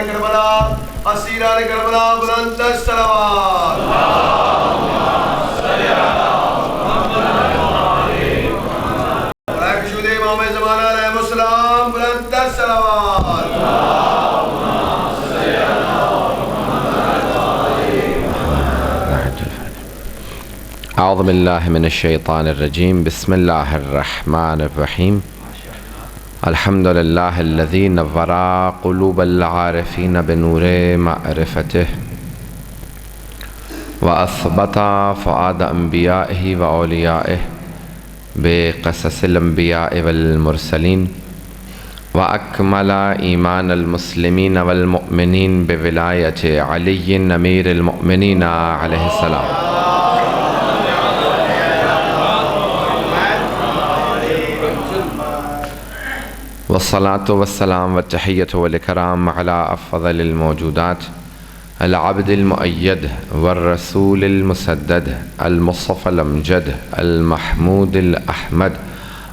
کربلا اسیران کربلا بلند الصلوات شہود امام زمانہ علیہ السلام بلند الصلوات اعوذ باللہ من الشیطان الرجیم بسم اللہ الرحمن الرحیم الحمد للہ الذی نور قلوب العارفین بنور معرفتہ واثبت فؤاد انبیائہ واولیائہ بقصص الانبیاء والمرسلین واکمل ایمان المسلمین والمؤمنین بولایت علی امیر المؤمنین علیہ السلام والصلاة والسلام والتحیۃ والاکرام علی افضل الموجودات العبد المؤید والرسول المسدد المصطفى الامجد المحمود الاحمد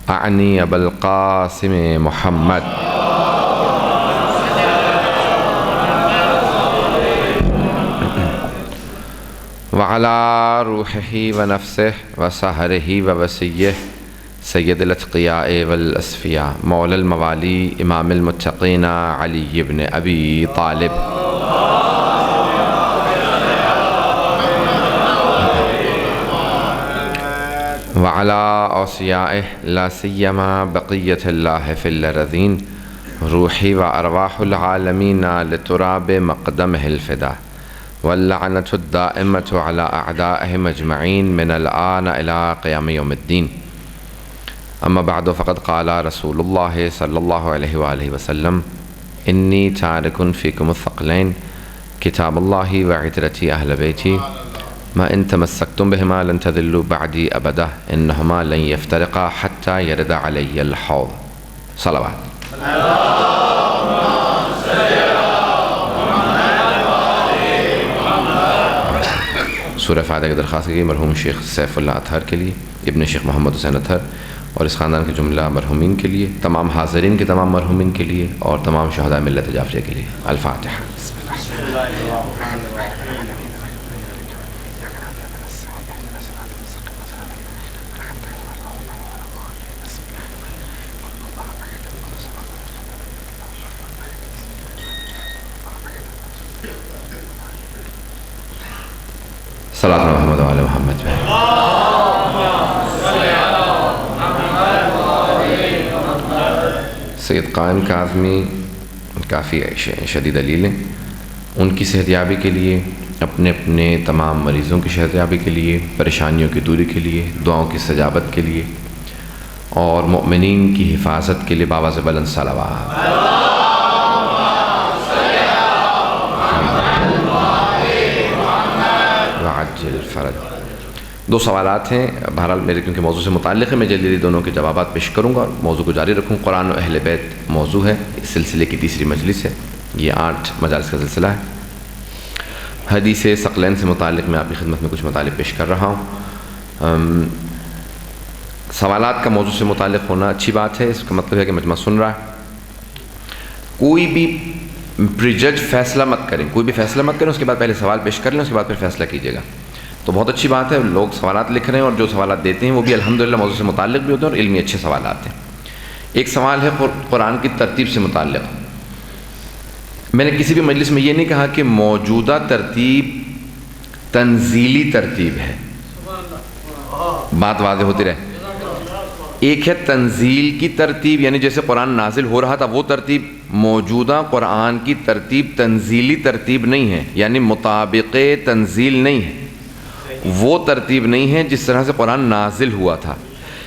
اعنی ابا القاسم محمد وعلى روحه ونفسه وسهره ووسيه سید الاتقیاء والاسفیاء مولا الموالی امام المتقین علی بن ابی طالب وعلی اوصیائہ لا سیما بقیت اللہ فی الارضین روحی و ارواح العالمین لتراب مقدمہ الفدا واللعنة الدائمة على اعدائهم اجمعین من الآن الى قیام یوم الدین اما بعد فقد قال رسول اللہ صلی اللہ علیہ وآلہ وسلم انی تارک فیکم الثقلین کتاب اللہ وعترتی اہل بیتی ما ان تمسکتم بہما لن تذلوا بعدی ابدا انہما لن یفترقا حتی یرد علی الحوض صلوات سورہ فاتحہ کی درخواست کی مرحوم شیخ سیف اللہ اطہر کے لیے ابن شیخ محمد حسین اطہر اور اس خاندان کے جملہ مرحومین کے لیے تمام حاضرین کے تمام مرحومین کے لیے اور تمام شہداء ملت جعفریہ کے لیے الفاتحہ صلاۃ محمد و علی محمد سید قائم کاظمی کافی شدید علیل ہیں ان کی صحتیابی کے لیے اپنے اپنے تمام مریضوں کی صحتیابی کے لیے پریشانیوں کی دوری کے لیے دعاؤں کی استجابت کے لیے اور مؤمنین کی حفاظت کے لیے بآواز بلند صلوات وعجل فرج دو سوالات ہیں بہرحال میرے کیونکہ موضوع سے متعلق ہے میں جلدی جلدی دونوں کے جوابات پیش کروں گا اور موضوع کو جاری رکھوں قرآن و اہل بیت موضوع ہے اس سلسلے کی تیسری مجلس ہے یہ 8 مجالس کا سلسلہ ہے حدیث ثقلین سے متعلق میں آپ کی خدمت میں کچھ مطالب پیش کر رہا ہوں سوالات کا موضوع سے متعلق ہونا اچھی بات ہے اس کا مطلب ہے کہ مجمع سن رہا ہے کوئی بھی پریجج فیصلہ مت کریں کوئی بھی فیصلہ مت کریں اس کے بعد پہلے سوال پیش کر لیں اس کے بعد پھر فیصلہ کیجیے گا تو بہت اچھی بات ہے لوگ سوالات لکھ رہے ہیں اور جو سوالات دیتے ہیں وہ بھی الحمدللہ موضوع سے متعلق بھی ہوتے ہیں اور علمی اچھے سوالات ہیں ایک سوال ہے قرآن کی ترتیب سے متعلق میں نے کسی بھی مجلس میں یہ نہیں کہا کہ موجودہ ترتیب تنزیلی ترتیب ہے بات واضح ہوتی رہے ایک ہے تنزیل کی ترتیب یعنی جیسے قرآن نازل ہو رہا تھا وہ ترتیب موجودہ قرآن کی ترتیب تنزیلی ترتیب نہیں ہے یعنی مطابق تنزیل نہیں ہے وہ ترتیب نہیں ہے جس طرح سے قرآن نازل ہوا تھا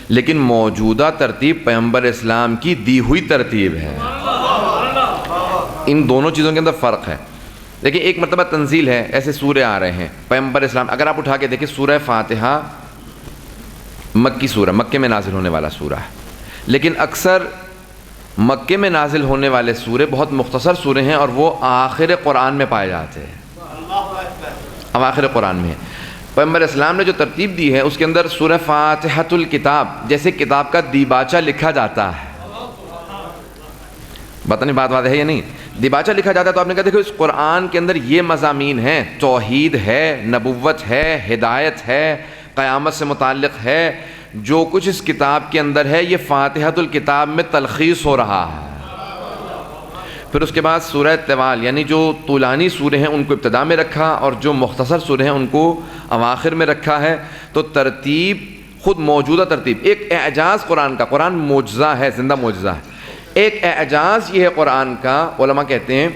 لیکن موجودہ ترتیب پیغمبر اسلام کی دی ہوئی ترتیب ہے ان دونوں چیزوں کے اندر فرق ہے دیکھیں ایک مرتبہ تنزیل ہے ایسے سورے آ رہے ہیں پیغمبر اسلام اگر آپ اٹھا کے دیکھیں سورہ فاتحہ مکی سورہ مکے میں نازل ہونے والا سورہ ہے لیکن اکثر مکے میں نازل ہونے والے سورے بہت مختصر سورے ہیں اور وہ آخر قرآن میں پائے جاتے ہیں اب آخر قرآن میں ہے پیغمبر اسلام نے جو ترتیب دی ہے اس کے اندر سورہ فاتحۃ الکتاب جیسے کتاب کا دیباچہ لکھا جاتا ہے پتہ نہیں بات ہے یا نہیں. دیباچہ لکھا جاتا ہے تو آپ نے کہا دیکھو اس قرآن کے اندر یہ مضامین ہیں، توحید ہے، نبوت ہے، ہدایت ہے، قیامت سے متعلق ہے. جو کچھ اس کتاب کے اندر ہے یہ فاتحۃ الکتاب میں تلخیص ہو رہا ہے. پھر اس کے بعد سورہ طوال یعنی جو طولانی سورے ہیں ان کو ابتدا میں رکھا اور جو مختصر سورے ہیں ان کو اواخر میں رکھا ہے. تو ترتیب خود موجودہ ترتیب ایک اعجاز قرآن کا، قرآن معجزہ ہے، زندہ معجزہ ہے. ایک اعجاز یہ ہے قرآن کا، علماء کہتے ہیں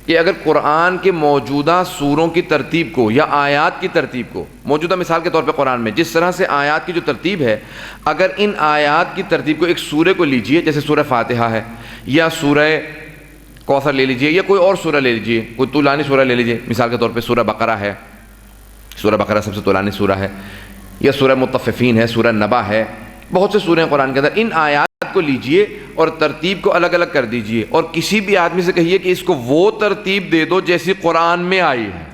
کہ اگر قرآن کے موجودہ سوروں کی ترتیب کو یا آیات کی ترتیب کو، موجودہ مثال کے طور پہ قرآن میں جس طرح سے آیات کی جو ترتیب ہے، اگر ان آیات کی ترتیب کو ایک سورے کو لیجئے، جیسے سورہ فاتحہ ہے یا سورہ کوثر لے لیجئے یا کوئی اور سورہ لے لیجئے، کوئی طولانی سورہ لے لیجئے، مثال کے طور پہ سورہ بقرہ ہے، سورہ بقرہ سب سے طولانی سورہ ہے، یا سورہ مطففین ہے، سورہ نبا ہے، بہت سے سورے ہیں قرآن کے اندر. ان آیات کو لیجئے اور ترتیب کو الگ الگ کر دیجئے اور کسی بھی آدمی سے کہیے کہ اس کو وہ ترتیب دے دو جیسی قرآن میں آئی ہے،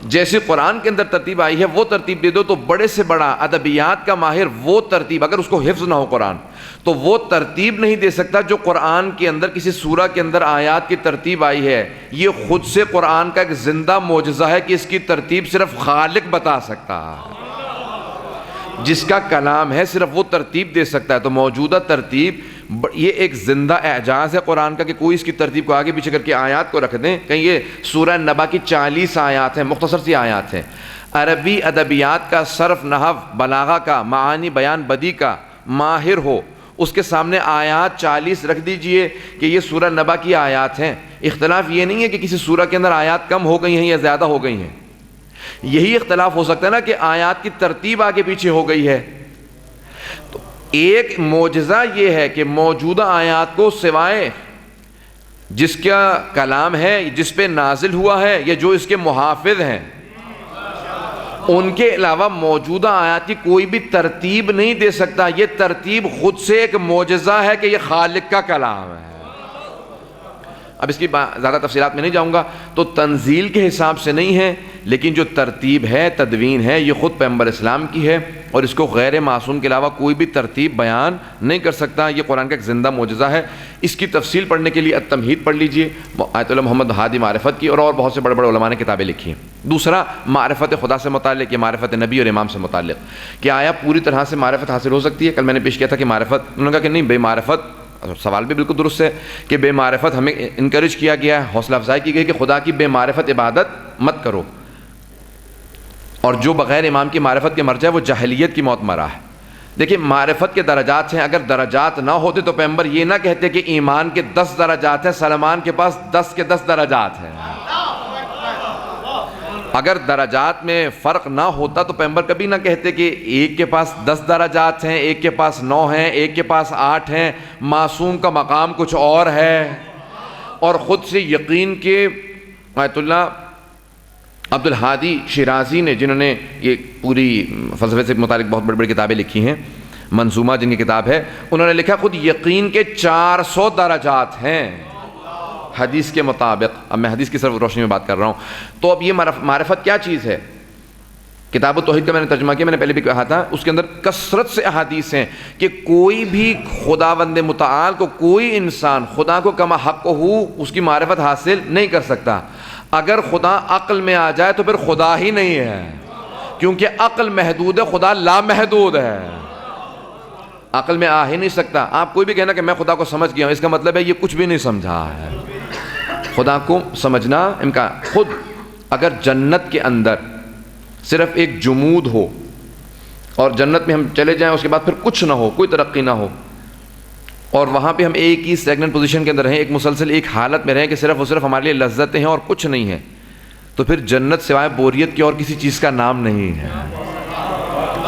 جیسی قرآن کے اندر ترتیب آئی ہے وہ ترتیب دے دو. تو بڑے سے بڑا ادبیات کا ماہر وہ ترتیب، اگر اس کو حفظ نہ ہو قرآن تو وہ ترتیب نہیں دے سکتا جو قرآن کے اندر کسی سورہ کے اندر آیات کی ترتیب آئی ہے. یہ خود سے قرآن کا ایک زندہ معجزہ ہے کہ اس کی ترتیب صرف خالق بتا سکتا ہے، جس کا کلام ہے صرف وہ ترتیب دے سکتا ہے. تو موجودہ ترتیب یہ ایک زندہ اعجاز ہے قرآن کا کہ کوئی اس کی ترتیب کو آگے پیچھے کر کے آیات کو رکھ دیں. کہیں یہ سورہ نبا کی 40 آیات ہیں، مختصر سی آیات ہیں. عربی ادبیات کا، صرف، نحو، بلاغہ کا، معانی بیان بدی کا ماہر ہو، اس کے سامنے آیات 40 رکھ دیجئے کہ یہ سورہ نبا کی آیات ہیں. اختلاف یہ نہیں ہے کہ کسی سورہ کے اندر آیات کم ہو گئی ہیں یا زیادہ ہو گئی ہیں، یہی اختلاف ہو سکتا ہے نا کہ آیات کی ترتیب آگے پیچھے ہو گئی ہے. تو ایک معجزہ یہ ہے کہ موجودہ آیات کو سوائے جس کا کلام ہے، جس پہ نازل ہوا ہے یا جو اس کے محافظ ہیں، ان کے علاوہ موجودہ آیات کی کوئی بھی ترتیب نہیں دے سکتا. یہ ترتیب خود سے ایک معجزہ ہے کہ یہ خالق کا کلام ہے. اب اس کی زیادہ تفصیلات میں نہیں جاؤں گا. تو تنزیل کے حساب سے نہیں ہے، لیکن جو ترتیب ہے، تدوین ہے، یہ خود پیغمبر اسلام کی ہے اور اس کو غیر معصوم کے علاوہ کوئی بھی ترتیب بیان نہیں کر سکتا. یہ قرآن کا ایک زندہ معجزہ ہے. اس کی تفصیل پڑھنے کے لیے التمہید پڑھ لیجئے، آیت اللہ محمد ہادی معرفت کی، اور بہت سے بڑے بڑے علماء نے کتابیں لکھی ہیں. دوسرا معرفت خدا سے متعلق یا معرفت نبی اور امام سے متعلق کہ آیا پوری طرح سے معرفت حاصل ہو سکتی ہے؟ کل میں نے پیش کیا تھا کہ معرفت، انہوں نے کہا کہ نہیں، بے معرفت، سوال بھی بالکل درست ہے کہ بے معرفت ہمیں انکریج کیا گیا ہے، حوصلہ افزائی کی گئی کہ خدا کی بے معرفت عبادت مت کرو، اور جو بغیر امام کی معرفت کے مر جائے وہ جاہلیت کی موت مرا ہے. دیکھیں معرفت کے درجات ہیں، اگر درجات نہ ہوتے تو پیغمبر یہ نہ کہتے کہ ایمان کے 10 درجات ہیں، سلمان کے پاس 10 کے 10 درجات ہیں. اگر درجات میں فرق نہ ہوتا تو پیغمبر کبھی نہ کہتے کہ ایک کے پاس 10 درجات ہیں، ایک کے پاس 9 ہیں، ایک کے پاس 8 ہیں. معصوم کا مقام کچھ اور ہے. اور خود سے یقین کے آیت اللہ عبد الہادی شیرازی نے، جنہوں نے یہ پوری فلسفے سے متعلق بہت بڑی بڑی کتابیں لکھی ہیں، منظومہ جن کی کتاب ہے، انہوں نے لکھا خود یقین کے 400 درجات ہیں حدیث کے مطابق. اب میں حدیث کی صرف روشنی میں بات کر رہا ہوں. تو اب یہ معرفت کیا چیز ہے؟ کتاب التوحید کا میں نے ترجمہ کیا، میں نے پہلے بھی کہا تھا، اس کے اندر کثرت سے احادیث ہیں کہ کوئی بھی خداوند متعال کو، کوئی انسان خدا کو کما حق ہو اس کی معرفت حاصل نہیں کر سکتا. اگر خدا عقل میں آ جائے تو پھر خدا ہی نہیں ہے، کیونکہ عقل محدود ہے، خدا لامحدود ہے. عقل میں آ ہی نہیں سکتا. آپ کوئی بھی کہنا کہ میں خدا کو سمجھ گیا ہوں، اس کا مطلب ہے یہ کچھ بھی نہیں سمجھا ہے. خدا کو سمجھنا امکان. خود اگر جنت کے اندر صرف ایک جمود ہو اور جنت میں ہم چلے جائیں، اس کے بعد پھر کچھ نہ ہو، کوئی ترقی نہ ہو، اور وہاں پہ ہم ایک ہی اسٹیگننٹ پوزیشن کے اندر رہیں، ایک مسلسل ایک حالت میں رہیں کہ صرف اور صرف ہمارے لیے لذتیں ہیں اور کچھ نہیں ہے، تو پھر جنت سوائے بوریت کی اور کسی چیز کا نام نہیں ہے.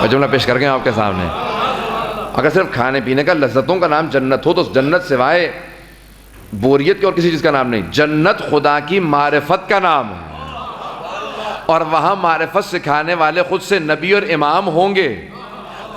میں جملہ پیش کر گئے آپ کے سامنے. اگر صرف کھانے پینے کا، لذتوں کا نام جنت ہو تو جنت سوائے بوریت کی اور کسی چیز کا نام نہیں. جنت خدا کی معرفت کا نام ہے، اور وہاں معرفت سکھانے والے خود سے نبی اور امام ہوں گے.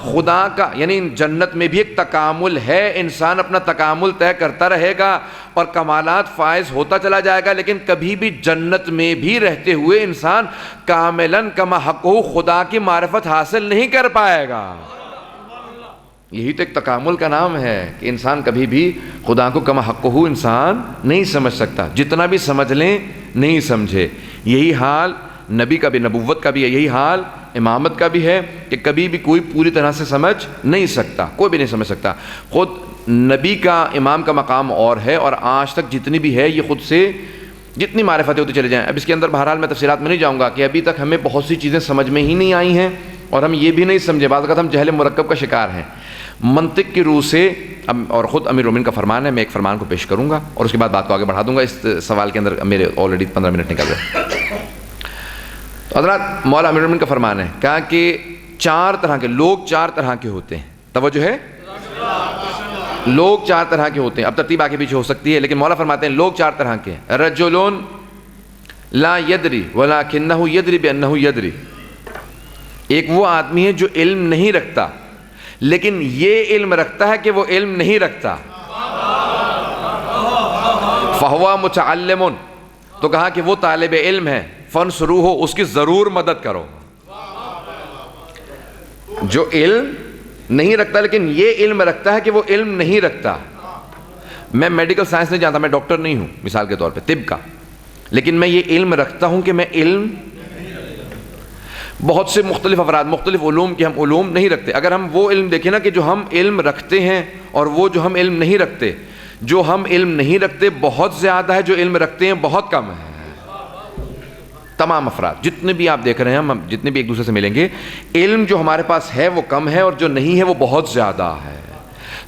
خدا کا یعنی جنت میں بھی ایک تکامل ہے، انسان اپنا تکامل طے کرتا رہے گا اور کمالات فائز ہوتا چلا جائے گا، لیکن کبھی بھی جنت میں بھی رہتے ہوئے انسان کاملاً کما حق خدا کی معرفت حاصل نہیں کر پائے گا. یہی تو ایک تکامل کا نام ہے کہ انسان کبھی بھی خدا کو کما حق ہو انسان نہیں سمجھ سکتا، جتنا بھی سمجھ لیں نہیں سمجھے۔ یہی حال نبی کا بھی، نبوت کا بھی ہے، یہی حال امامت کا بھی ہے کہ کبھی بھی کوئی پوری طرح سے سمجھ نہیں سکتا، کوئی بھی نہیں سمجھ سکتا۔ خود نبی کا، امام کا مقام اور ہے، اور آج تک جتنی بھی ہے یہ خود سے جتنی معرفتیں ہوتی چلے جائیں۔ اب اس کے اندر بہرحال میں تفصیلات میں نہیں جاؤں گا کہ ابھی تک ہمیں بہت سی چیزیں سمجھ میں ہی نہیں آئی ہیں، اور ہم یہ بھی نہیں سمجھے، بعض اوقات ہم جہل مرکب کا شکار ہیں منطق کی روح سے۔ اور خود امیر المومنین کا فرمان ہے، میں ایک فرمان کو پیش کروں گا اور اس کے بعد بات کو آگے بڑھا دوں گا۔ اس سوال کے اندر میرے آلریڈی 15 منٹ نکل گئے۔ حضرات مولا امیر المومنین کا فرمان ہے، کہا کہ چار طرح کے لوگ، چار طرح کے ہوتے ہیں۔ توجہ ہے، لوگ چار طرح کے ہوتے ہیں، اب ترتیب آگے پیچھے ہو سکتی ہے لیکن مولا فرماتے ہیں لوگ چار طرح کے ہیں۔ رجلون لا یدری ولکنہ یدری بانہ یدری، ایک وہ آدمی ہے جو علم نہیں رکھتا لیکن یہ علم رکھتا ہے کہ وہ علم نہیں رکھتا۔ فہو متعلم، تو کہا کہ وہ طالب علم ہے، فانصروہ، اس کی ضرور مدد کرو۔ جو علم نہیں رکھتا لیکن یہ علم رکھتا ہے کہ وہ علم نہیں رکھتا۔ میں میڈیکل سائنس نہیں جانتا، میں ڈاکٹر نہیں ہوں مثال کے طور پہ طب کا، لیکن میں یہ علم رکھتا ہوں کہ میں علم، بہت سے مختلف افراد مختلف علوم کے ہم علوم نہیں رکھتے۔ اگر ہم وہ علم دیکھیں نا کہ جو ہم علم رکھتے ہیں اور وہ جو ہم علم نہیں رکھتے، جو ہم علم نہیں رکھتے بہت زیادہ ہے، جو علم رکھتے ہیں بہت کم ہے۔ تمام افراد جتنے بھی آپ دیکھ رہے ہیں، ہم جتنے بھی ایک دوسرے سے ملیں گے، علم جو ہمارے پاس ہے وہ کم ہے اور جو نہیں ہے وہ بہت زیادہ ہے۔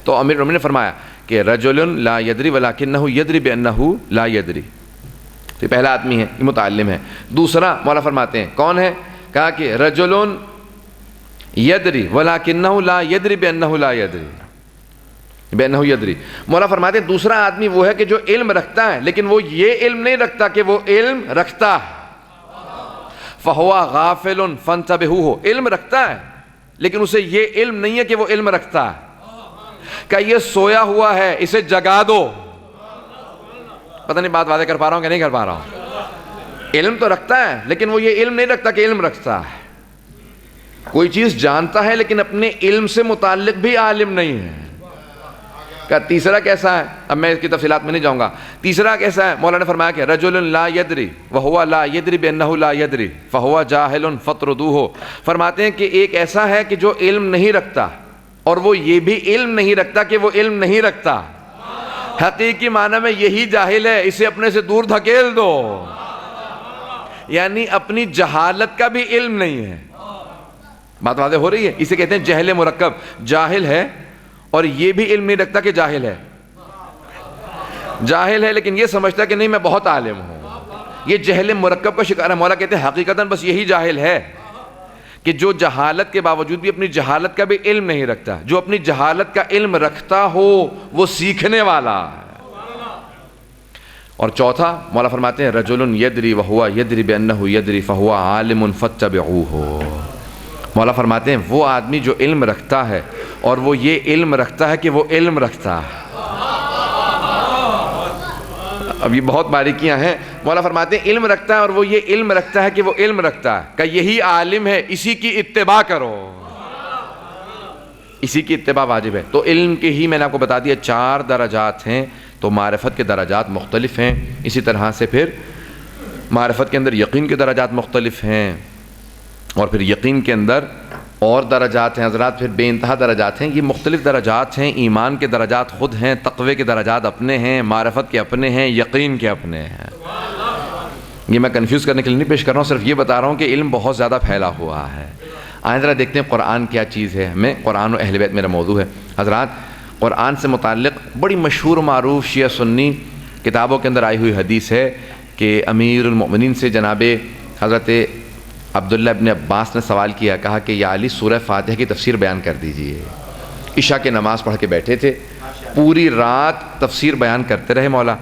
تو امیر المومنین نے فرمایا کہ رجل لا یدری ولکنہ یدری بانہ لا یدری، یہ پہلا آدمی ہے، یہ متعلم ہے۔ دوسرا مولا فرماتے ہیں کون ہے؟ کہا کہ رجل یدری ولکنہ لا یدری بانہ لا یدری، بانہ یدری۔ مولا فرماتے ہیں دوسرا آدمی وہ ہے کہ جو علم رکھتا ہے لیکن وہ یہ علم نہیں رکھتا کہ وہ علم رکھتا ہے۔ فہو غافل فانتبہوہ، علم رکھتا ہے لیکن اسے یہ علم نہیں ہے کہ وہ علم رکھتا ہے، کہ یہ سویا ہوا ہے، اسے جگا دو۔ پتہ نہیں بات واضح کر پا رہا ہوں کہ نہیں کر پا رہا ہوں۔ علم تو رکھتا ہے لیکن وہ یہ علم نہیں رکھتا کہ علم رکھتا ہے۔ کوئی چیز جانتا ہے لیکن اپنے علم سے متعلق بھی عالم نہیں ہے۔ کہ تیسرا کیسا ہے؟ اب میں اس کی تفصیلات میں نہیں جاؤں گا۔ تیسرا کیسا ہے؟ مولا نے فرمایا کہ رجل لا یدری وہو لا یدری بانہ لا یدری فہو جاہل فاطردوہ۔ فرماتے ہیں کہ ایک ایسا ہے کہ جو علم نہیں رکھتا اور وہ یہ بھی علم نہیں رکھتا کہ وہ علم نہیں رکھتا۔ حقیقی معنی میں یہی جاہل ہے، اسے اپنے سے دور دھکیل دو۔ یعنی اپنی جہالت کا بھی علم نہیں ہے۔ بات واضح ہو رہی ہے؟ اسے کہتے ہیں جہل مرکب، جاہل ہے اور یہ بھی علم نہیں رکھتا کہ جاہل ہے، جاہل ہے لیکن یہ سمجھتا کہ نہیں میں بہت عالم ہوں۔ یہ جہل مرکب کا شکار ہے۔ مولا کہتے ہیں حقیقتاً بس یہی جاہل ہے کہ جو جہالت کے باوجود بھی اپنی جہالت کا بھی علم نہیں رکھتا۔ جو اپنی جہالت کا علم رکھتا ہو وہ سیکھنے والا ہے۔ اور چوتھا مولا فرماتے ہیں رجل یدری وہو یدری بانہ یدری فہو عالم فاتبعوہ۔ مولا فرماتے ہیں وہ آدمی جو علم رکھتا ہے اور وہ یہ علم رکھتا ہے کہ وہ علم رکھتا ہے۔ اب یہ بہت باریکیاں ہیں۔ مولا فرماتے ہیں علم رکھتا ہے اور وہ یہ علم رکھتا ہے کہ وہ علم رکھتا ہے، کہ یہی عالم ہے، اسی کی اتباع کرو، اسی کی اتباع واجب ہے۔ تو علم کے ہی میں نے آپ کو بتا دیا 4 درجات ہیں، تو معرفت کے درجات مختلف ہیں۔ اسی طرح سے پھر معرفت کے اندر یقین کے درجات مختلف ہیں، اور پھر یقین کے اندر اور درجات ہیں حضرات، پھر بے انتہا درجات ہیں۔ یہ مختلف درجات ہیں، ایمان کے درجات خود ہیں، تقوی کے درجات اپنے ہیں، معرفت کے اپنے ہیں، یقین کے اپنے ہیں۔ یہ میں کنفیوز کرنے کے لیے نہیں پیش کر رہا ہوں، صرف یہ بتا رہا ہوں کہ علم بہت زیادہ پھیلا ہوا ہے۔ آئیں ذرا دیکھتے ہیں قرآن کیا چیز ہے۔ ہمیں قرآن و اہل بیت میرا موضوع ہے حضرات۔ قرآن سے متعلق بڑی مشہور و معروف شیعہ سنی کتابوں کے اندر آئی ہوئی حدیث ہے کہ امیر المؤمنین سے جناب حضرت عبداللہ ابن عباس نے سوال کیا، کہا کہ یا علی سورہ فاتحہ کی تفسیر بیان کر دیجئے۔ عشاء کی نماز پڑھ کے بیٹھے تھے، پوری رات تفسیر بیان کرتے رہے مولا۔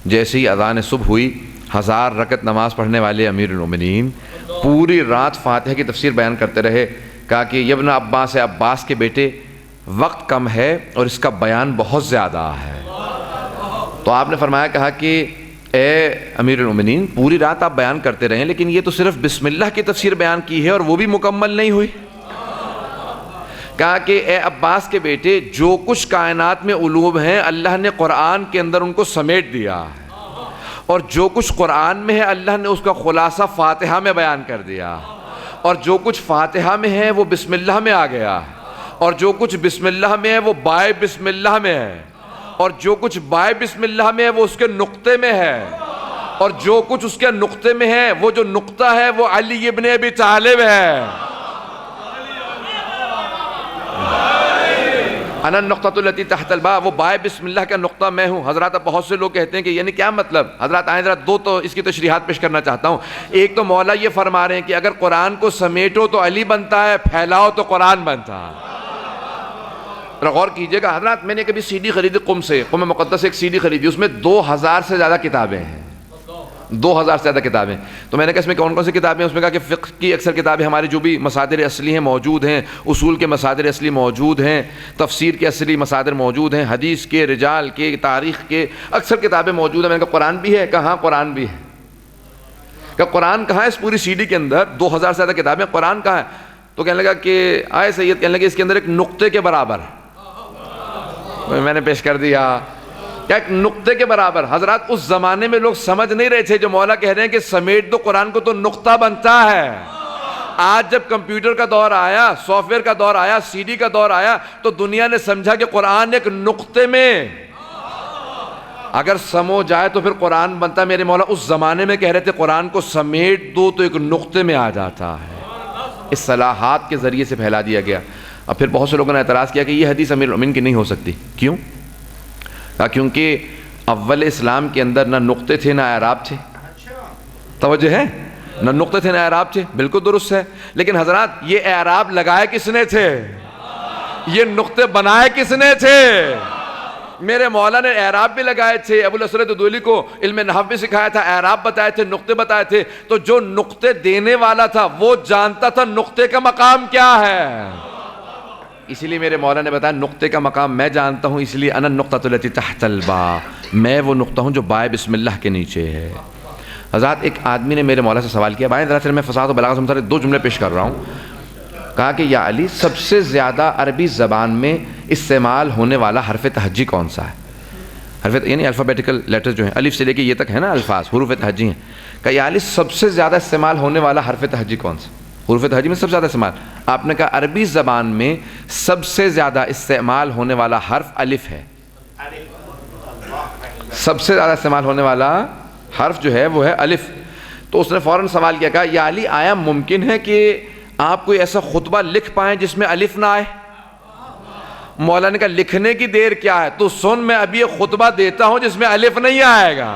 جیسے ہی اذان صبح ہوئی، 1000 رکعت نماز پڑھنے والے امیر المؤمنین پوری رات فاتحہ کی تفسیر بیان کرتے رہے۔ کہا کہ ابن عباس، عباس کے بیٹے، وقت کم ہے اور اس کا بیان بہت زیادہ ہے۔ تو آپ نے فرمایا، کہا کہ اے امیر المؤمنین پوری رات آپ بیان کرتے رہے لیکن یہ تو صرف بسم اللہ کی تفسیر بیان کی ہے اور وہ بھی مکمل نہیں ہوئی۔ کہا کہ اے عباس کے بیٹے، جو کچھ کائنات میں علوم ہیں اللہ نے قرآن کے اندر ان کو سمیٹ دیا ہے، اور جو کچھ قرآن میں ہے اللہ نے اس کا خلاصہ فاتحہ میں بیان کر دیا، اور جو کچھ فاتحہ میں ہے وہ بسم اللہ میں آ گیا، اور جو کچھ بسم اللہ میں ہے وہ بائے بسم اللہ میں ہے، اور جو کچھ بائے بسم اللہ میں ہے وہ اس کے نقطے میں ہے، اور جو کچھ اس کے نقطے میں ہے وہ جو نقطہ ہے وہ علی ابن ابی طالب ہے۔ انا النقطۃ التی تحت الباب، وہ بائے بسم اللہ کا نقطہ میں ہوں۔ حضرات اب بہت سے لوگ کہتے ہیں کہ یعنی کیا مطلب؟ حضرات آئیں ذرا دو تو اس کی تشریحات پیش کرنا چاہتا ہوں۔ ایک تو مولا یہ فرما رہے ہیں کہ اگر قرآن کو سمیٹو تو علی بنتا ہے، پھیلاؤ تو قرآن بنتا ہے۔ غور کیجئے گا حضرات، میں نے کبھی سی ڈی خریدی قم مقدس سے ایک سی ڈی خریدی، اس میں 2000 سے زیادہ کتابیں ہیں، 2000 سے زیادہ کتابیں۔ تو میں نے کہا اس میں کون کون سی کتابیں ہیں؟ اس میں کہا کہ فقہ کی اکثر کتابیں ہماری جو بھی مصادر اصلی ہیں موجود ہیں، اصول کے مصادر اصلی موجود ہیں، تفسیر کے اصلی مصادر موجود ہیں، حدیث کے، رجال کے، تاریخ کے اکثر کتابیں موجود ہیں۔ میں نے کہا قرآن بھی ہے؟ کہاں قرآن بھی ہے۔ کہ قرآن کہاں ہے اس پوری سی ڈی کے اندر؟ 2000 سے زیادہ کتابیں، قرآن کہاں ہے؟ تو کہنے لگا کہ آئے سید، کہنے لگے اس کے اندر ایک نقطے کے برابر، میں نے پیش کر دیا کیا ایک نقطے کے برابر۔ حضرات اس زمانے میں لوگ سمجھ نہیں رہے تھے جو مولا کہہ رہے ہیں کہ سمیٹ دو قرآن کو تو نقطہ بنتا ہے۔ آج جب کمپیوٹر کا دور آیا، سافٹ ویئر کا دور آیا، سی ڈی کا دور آیا، تو دنیا نے سمجھا کہ قرآن ایک نقطے میں اگر سمو جائے تو پھر قرآن بنتا۔ میرے مولا اس زمانے میں کہہ رہے تھے قرآن کو سمیٹ دو تو ایک نقطے میں آ جاتا ہے۔ اصطلاحات کے ذریعے سے پھیلا دیا گیا۔ اب پھر بہت سے لوگوں نے اعتراض کیا کہ یہ حدیث امیر المومنین کی نہیں ہو سکتی۔ کیوں؟ کیونکہ اول اسلام کے اندر نہ نقطے تھے نہ اعراب تھے۔ توجہ ہے؟ نہ نقطے تھے نہ اعراب تھے، بالکل درست ہے۔ لیکن حضرات یہ اعراب لگائے کس نے تھے؟ یہ نقطے بنائے کس نے تھے؟ میرے مولا نے اعراب بھی لگائے تھے، ابو الاسود الدولی کو علم نحو بھی سکھایا تھا، اعراب بتائے تھے، نقطے بتائے تھے۔ تو جو نقطے دینے والا تھا وہ جانتا تھا نقطے کا مقام کیا ہے، اسی لیے میرے مولا نے بتایا نقطے کا مقام میں جانتا ہوں، اس لیے انا النقطۃ التی تحت الباء، میں وہ نقطہ ہوں جو بائے بسم اللہ کے نیچے ہے۔ حضرات ایک آدمی نے میرے مولا سے سوال کیا، بھائی ذرا پھر میں فصاحت و بلاغت سے متعلق 2 جملے پیش کر رہا ہوں۔ کہا کہ یا علی، سب سے زیادہ عربی زبان میں استعمال ہونے والا حرف تہجی کون سا ہے؟ حرف یعنی الفابیٹیکل لیٹر جو ہیں، الف سے لے کے یہ تک ہے نا الفاظ، حروف تہجی ہیں۔ کہا یا علی، سب سے زیادہ استعمال ہونے والا حرف تہجی کون سا؟ حروف تہجی میں سب سے زیادہ استعمال؟ آپ نے کہا عربی زبان میں سب سے زیادہ استعمال ہونے والا حرف الف ہے۔ سب سے زیادہ استعمال ہونے والا حرف جو ہے وہ ہے الف۔ تو اس نے فوراً سوال کیا، کہا یا علی، آیا ممکن ہے کہ آپ کوئی ایسا خطبہ لکھ پائیں جس میں الف نہ آئے؟ مولا نے کہا لکھنے کی دیر کیا ہے، تو سن میں ابھی ایک خطبہ دیتا ہوں جس میں الف نہیں آئے گا۔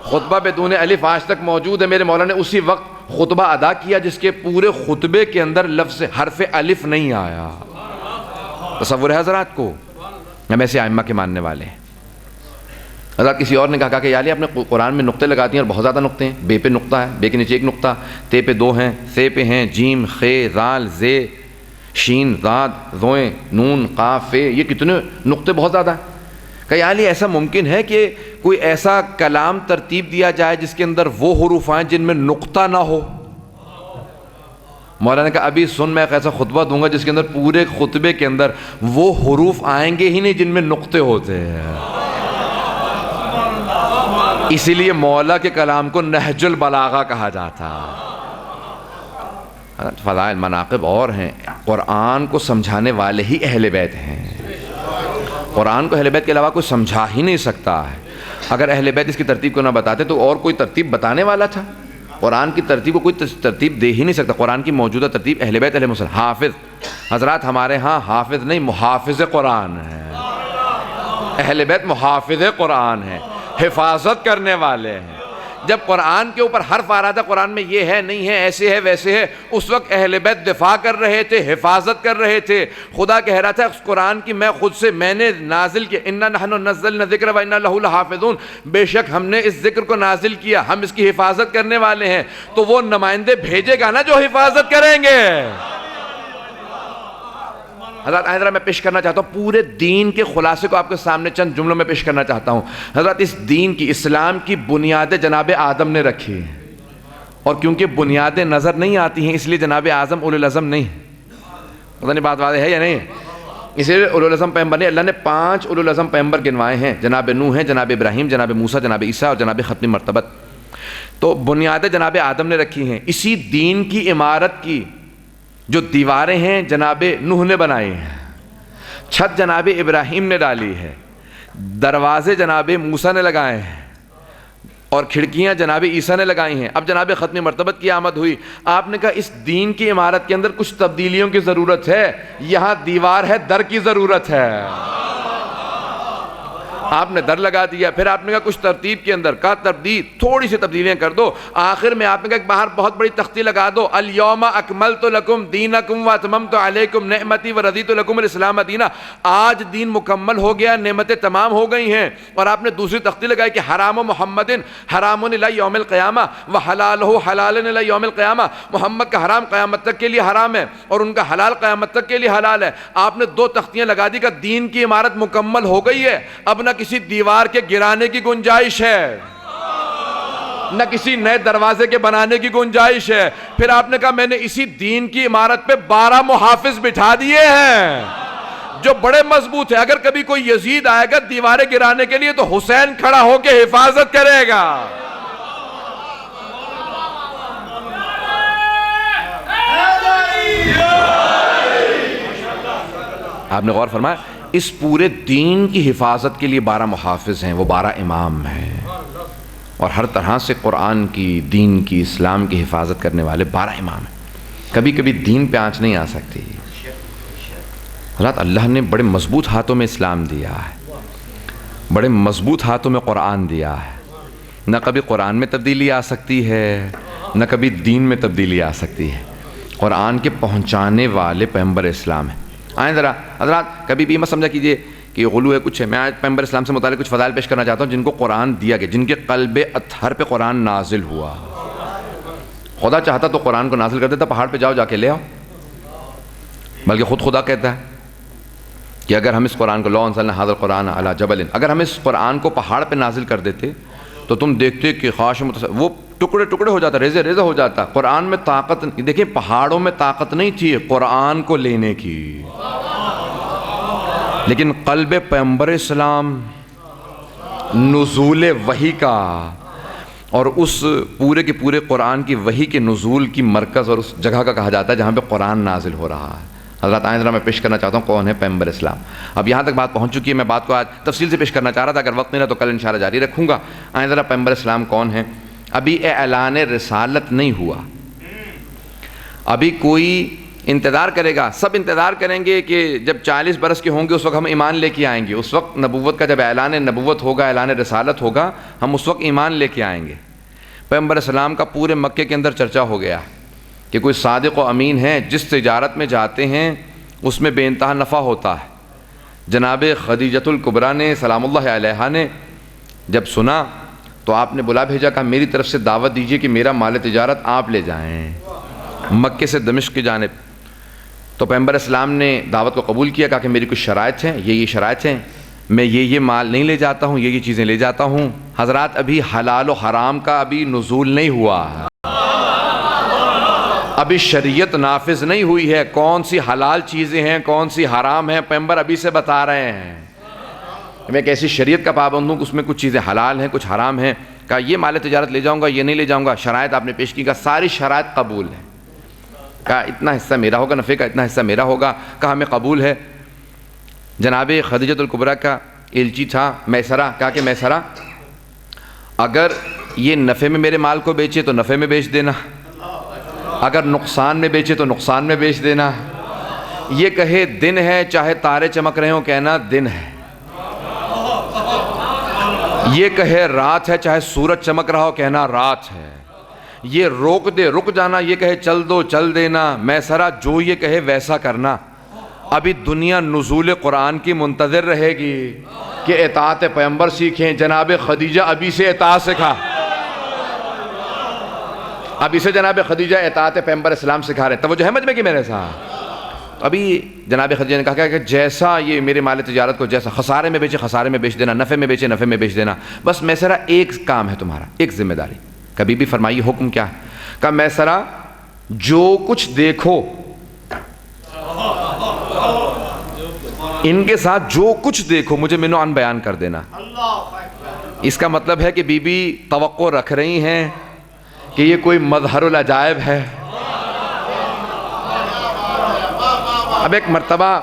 خطبہ بدون الف آج تک موجود ہے۔ میرے مولا نے اسی وقت خطبہ ادا کیا جس کے پورے خطبے کے اندر لفظ حرف الف نہیں آیا۔ تصور ہے حضرات کو؟ ہم ایسے ائمہ کے ماننے والے ہیں۔ حضرات کسی اور نے کہا کہ یا علی، آپ نے قرآن میں نقطے لگا دیے اور بہت زیادہ نقطے ہیں، بے پہ نقطہ ہے، بے کے نیچے ایک نقطہ، تے پہ 2 ہیں، ثے پہ ہیں، جیم، خے، ذال، زے، شین، ضاد، ذوئیں، نون، قاف، فے، یہ کتنے نقطے، بہت زیادہ ہیں۔ کہ یا علی، ایسا ممکن ہے کہ کوئی ایسا کلام ترتیب دیا جائے جس کے اندر وہ حروف آئیں جن میں نقطہ نہ ہو؟ مولانا نے کہا ابھی سن، میں ایک ایسا خطبہ دوں گا جس کے اندر پورے خطبے کے اندر وہ حروف آئیں گے ہی نہیں جن میں نقطے ہوتے ہیں۔ اسی لیے مولا کے کلام کو نہج البلاغہ کہا جاتا۔ فضائل مناقب اور ہیں، قرآن کو سمجھانے والے ہی اہل بیت ہیں۔ قرآن کو اہل بیت کے علاوہ کوئی سمجھا ہی نہیں سکتا ہے۔ اگر اہل بیت اس کی ترتیب کو نہ بتاتے تو اور کوئی ترتیب بتانے والا تھا؟ قرآن کی ترتیب کو کوئی ترتیب دے ہی نہیں سکتا۔ قرآن کی موجودہ ترتیب اہل بیت علیہ السلام۔ حافظ، حضرات ہمارے ہاں حافظ نہیں محافظ قرآن ہے۔ اہل بیت محافظ قرآن ہے، حفاظت کرنے والے ہیں۔ جب قرآن کے اوپر حرف آ رہا تھا قرآن میں یہ ہے نہیں ہے، ایسے ہے ویسے ہے، اس وقت اہل بیت دفاع کر رہے تھے، حفاظت کر رہے تھے۔ خدا کہہ رہا تھا اس قرآن کی میں خود سے میں نے نازل کیا، اِنَّا نَحْنُ نَزَّلْنَا الذِّكْرَ وَإِنَّا لَهُ لَحَافِظُونَ، بے شک ہم نے اس ذکر کو نازل کیا، ہم اس کی حفاظت کرنے والے ہیں۔ تو وہ نمائندے بھیجے گا نا جو حفاظت کریں گے۔ حضرت آئندہ میں پیش کرنا چاہتا ہوں پورے دین کے خلاصے کو آپ کے سامنے چند جملوں میں پیش کرنا چاہتا ہوں۔ حضرت اس دین کی، اسلام کی بنیادیں جناب آدم نے رکھی ہیں، اور کیونکہ بنیادیں نظر نہیں آتی ہیں اس لیے جناب اعظم اولو العزم نہیں ہیں۔ پتہ نہیں بات واضح ہے یا نہیں ہے؟ اسی لیے اولو العزم پیغمبر نے، اللہ نے 5 اولو العزم پیغمبر گنوائے ہیں، جناب نوح ہیں، جناب ابراہیم، جناب موسیٰ، جناب عیسیٰ اور جناب ختم مرتبت. تو بنیادیں جناب آدم نے رکھی ہیں. اسی دین کی عمارت کی جو دیواریں ہیں جناب نوح نے بنائی ہیں، چھت جناب ابراہیم نے ڈالی ہے، دروازے جناب موسیٰ نے لگائے ہیں اور کھڑکیاں جناب عیسیٰ نے لگائی ہیں. اب جناب ختم مرتبت کی آمد ہوئی. آپ نے کہا اس دین کی عمارت کے اندر کچھ تبدیلیوں کی ضرورت ہے، یہاں دیوار ہے، در کی ضرورت ہے. آپ نے در لگا دیا. پھر آپ نے کہا کچھ ترتیب کے اندر کا تبدیل، تھوڑی سی تبدیلیاں کر دو. آخر میں آپ نے کہا کہ باہر بہت بڑی تختی لگا دو، الیوم اکملت لکم دینکم واتممت علیکم نعمتی ورضیت لکم الاسلام دینا. آج دین مکمل ہو گیا، نعمتیں تمام ہو گئی ہیں. اور آپ نے دوسری تختی لگائی کہ حرام محمد حرام الی یوم القیامہ وحلالہ حلال الی یوم القیامہ. محمد کا حرام قیامت تک کے لیے حرام ہے اور ان کا حلال قیامت تک کے لیے حلال ہے. آپ نے 2 تختیاں لگا دی کہ دین کی عمارت مکمل ہو گئی ہے، اب نہ کسی دیوار کے گرانے کی گنجائش ہے، نہ کسی نئے دروازے کے بنانے کی گنجائش ہے. پھر آپ نے کہا میں نے اسی دین کی عمارت پہ 12 محافظ بٹھا دیے ہیں جو بڑے مضبوط ہیں. اگر کبھی کوئی یزید آئے گا دیواریں گرانے کے لیے تو حسین کھڑا ہو کے حفاظت کرے گا. آپ نے غور فرمایا اس پورے دین کی حفاظت کے لیے 12 محافظ ہیں، وہ 12 امام ہیں، اور ہر طرح سے قرآن کی، دین کی، اسلام کی حفاظت کرنے والے 12 امام ہیں. کبھی کبھی دین پہ آنچ نہیں آ سکتی. حضرات اللہ نے بڑے مضبوط ہاتھوں میں اسلام دیا ہے، بڑے مضبوط ہاتھوں میں قرآن دیا ہے. نہ کبھی قرآن میں تبدیلی آ سکتی ہے، نہ کبھی دین میں تبدیلی آ سکتی ہے. قرآن کے پہنچانے والے پیغمبر اسلام ہیں. آئیں ذرا حضرات کبھی بھی مت سمجھا کیجئے کہ یہ غلو ہے کچھ ہے. میں آج پیغمبر اسلام سے متعلق کچھ فضائل پیش کرنا چاہتا ہوں جن کو قرآن دیا گیا، جن کے قلب اطہر پہ قرآن نازل ہوا. خدا چاہتا تو قرآن کو نازل کر دیتا، پہاڑ پہ جاؤ جا کے لے آؤ. بلکہ خود خدا کہتا ہے کہ اگر ہم اس قرآن کو لو انزلنا ھذا القرآن علی جبل، اگر ہم اس قرآن کو پہاڑ پہ نازل کر دیتے تو تم دیکھتے کہ خاش وہ ٹکڑے ٹکڑے ہو جاتا، ریزے ریزے ہو جاتا. قرآن میں طاقت، دیکھیں پہاڑوں میں طاقت نہیں تھی قرآن کو لینے کی، لیکن قلب پیغمبر اسلام نزول وحی کا اور اس پورے کے پورے قرآن کی وحی کے نزول کی مرکز اور اس جگہ کا کہا جاتا ہے جہاں پہ قرآن نازل ہو رہا ہے. حضرات آئیں ذرا میں پیش کرنا چاہتا ہوں کون ہے پیغمبر اسلام. اب یہاں تک بات پہنچ چکی ہے، میں بات کو آج تفصیل سے پیش کرنا چاہ رہا تھا، اگر وقت نہیں رہا تو کل انشاءاللہ جاری رکھوں گا. آئیں ذرا پیغمبر اسلام کون ہے. ابھی اعلان رسالت نہیں ہوا، ابھی کوئی انتظار کرے گا، سب انتظار کریں گے کہ جب 40 برس کے ہوں گے اس وقت ہم ایمان لے کے آئیں گے. اس وقت نبوت کا جب اعلان نبوت ہوگا، اعلان رسالت ہوگا، ہم اس وقت ایمان لے کے آئیں گے. پیغمبر اسلام کا پورے مکے کے اندر چرچا ہو گیا کہ کوئی صادق و امین ہے، جس تجارت میں جاتے ہیں اس میں بے انتہا نفع ہوتا ہے. جناب خدیجۃ الکبریٰ نے سلام اللہ علیہا نے جب سنا تو آپ نے بلا بھیجا، کہا میری طرف سے دعوت دیجئے کہ میرا مال تجارت آپ لے جائیں مکے سے دمشق کی جانب. تو پیغمبر اسلام نے دعوت کو قبول کیا، کہا کہ میری کچھ شرائط ہیں، یہ شرائط ہیں، میں یہ مال نہیں لے جاتا ہوں، یہ چیزیں لے جاتا ہوں. حضرات ابھی حلال و حرام کا ابھی نزول نہیں ہوا، ابھی شریعت نافذ نہیں ہوئی ہے. کون سی حلال چیزیں ہیں، کون سی حرام ہیں، پیغمبر ابھی سے بتا رہے ہیں. میں ایک ایسی شریعت کا پابند ہوں کہ اس میں کچھ چیزیں حلال ہیں، کچھ حرام ہیں. کہا یہ مال تجارت لے جاؤں گا، یہ نہیں لے جاؤں گا. شرائط آپ نے پیش کی، کہا ساری شرائط قبول ہیں. کہا اتنا حصہ میرا ہوگا نفع کا، اتنا حصہ میرا ہوگا. کہا ہمیں قبول ہے. جناب خدیجۃ الکبریٰ کا ایلچی تھا میسرہ، کہا کہ میسرہ اگر یہ نفع میں میرے مال کو بیچے تو نفع میں بیچ دینا، اگر نقصان میں بیچے تو نقصان میں بیچ دینا. یہ کہے دن ہے چاہے تارے چمک رہے ہوں کہنا دن ہے، یہ کہے رات ہے چاہے سورج چمک رہا ہو کہنا رات ہے. یہ روک دے رک جانا، یہ کہے چل دو چل دینا. میسرہ جو یہ کہے ویسا کرنا. ابھی دنیا نزول قرآن کی منتظر رہے گی کہ اطاعت پیغمبر سیکھیں. جناب خدیجہ ابھی سے اطاعت سکھا، ابھی سے جناب خدیجہ اطاعت پیغمبر اسلام سکھا رہے. توجہ ہے مجمع کی میرے ساتھ. ابھی جناب خدیجہ نے کہا کہ جیسا یہ میرے مال تجارت کو جیسا خسارے میں بیچے خسارے میں بیچ دینا، نفع میں بیچے نفع میں بیچ دینا. بس میسرہ ایک کام ہے تمہارا، ایک ذمہ داری. کبھی بھی فرمائیے حکم کیا ہے. کہا میسرہ جو کچھ دیکھو ان کے ساتھ جو کچھ دیکھو مجھے منو عن بیان کر دینا۔ اس کا مطلب ہے کہ بی بی توقع رکھ رہی ہیں کہ یہ کوئی مظہر العجائب ہے۔ اب ایک مرتبہ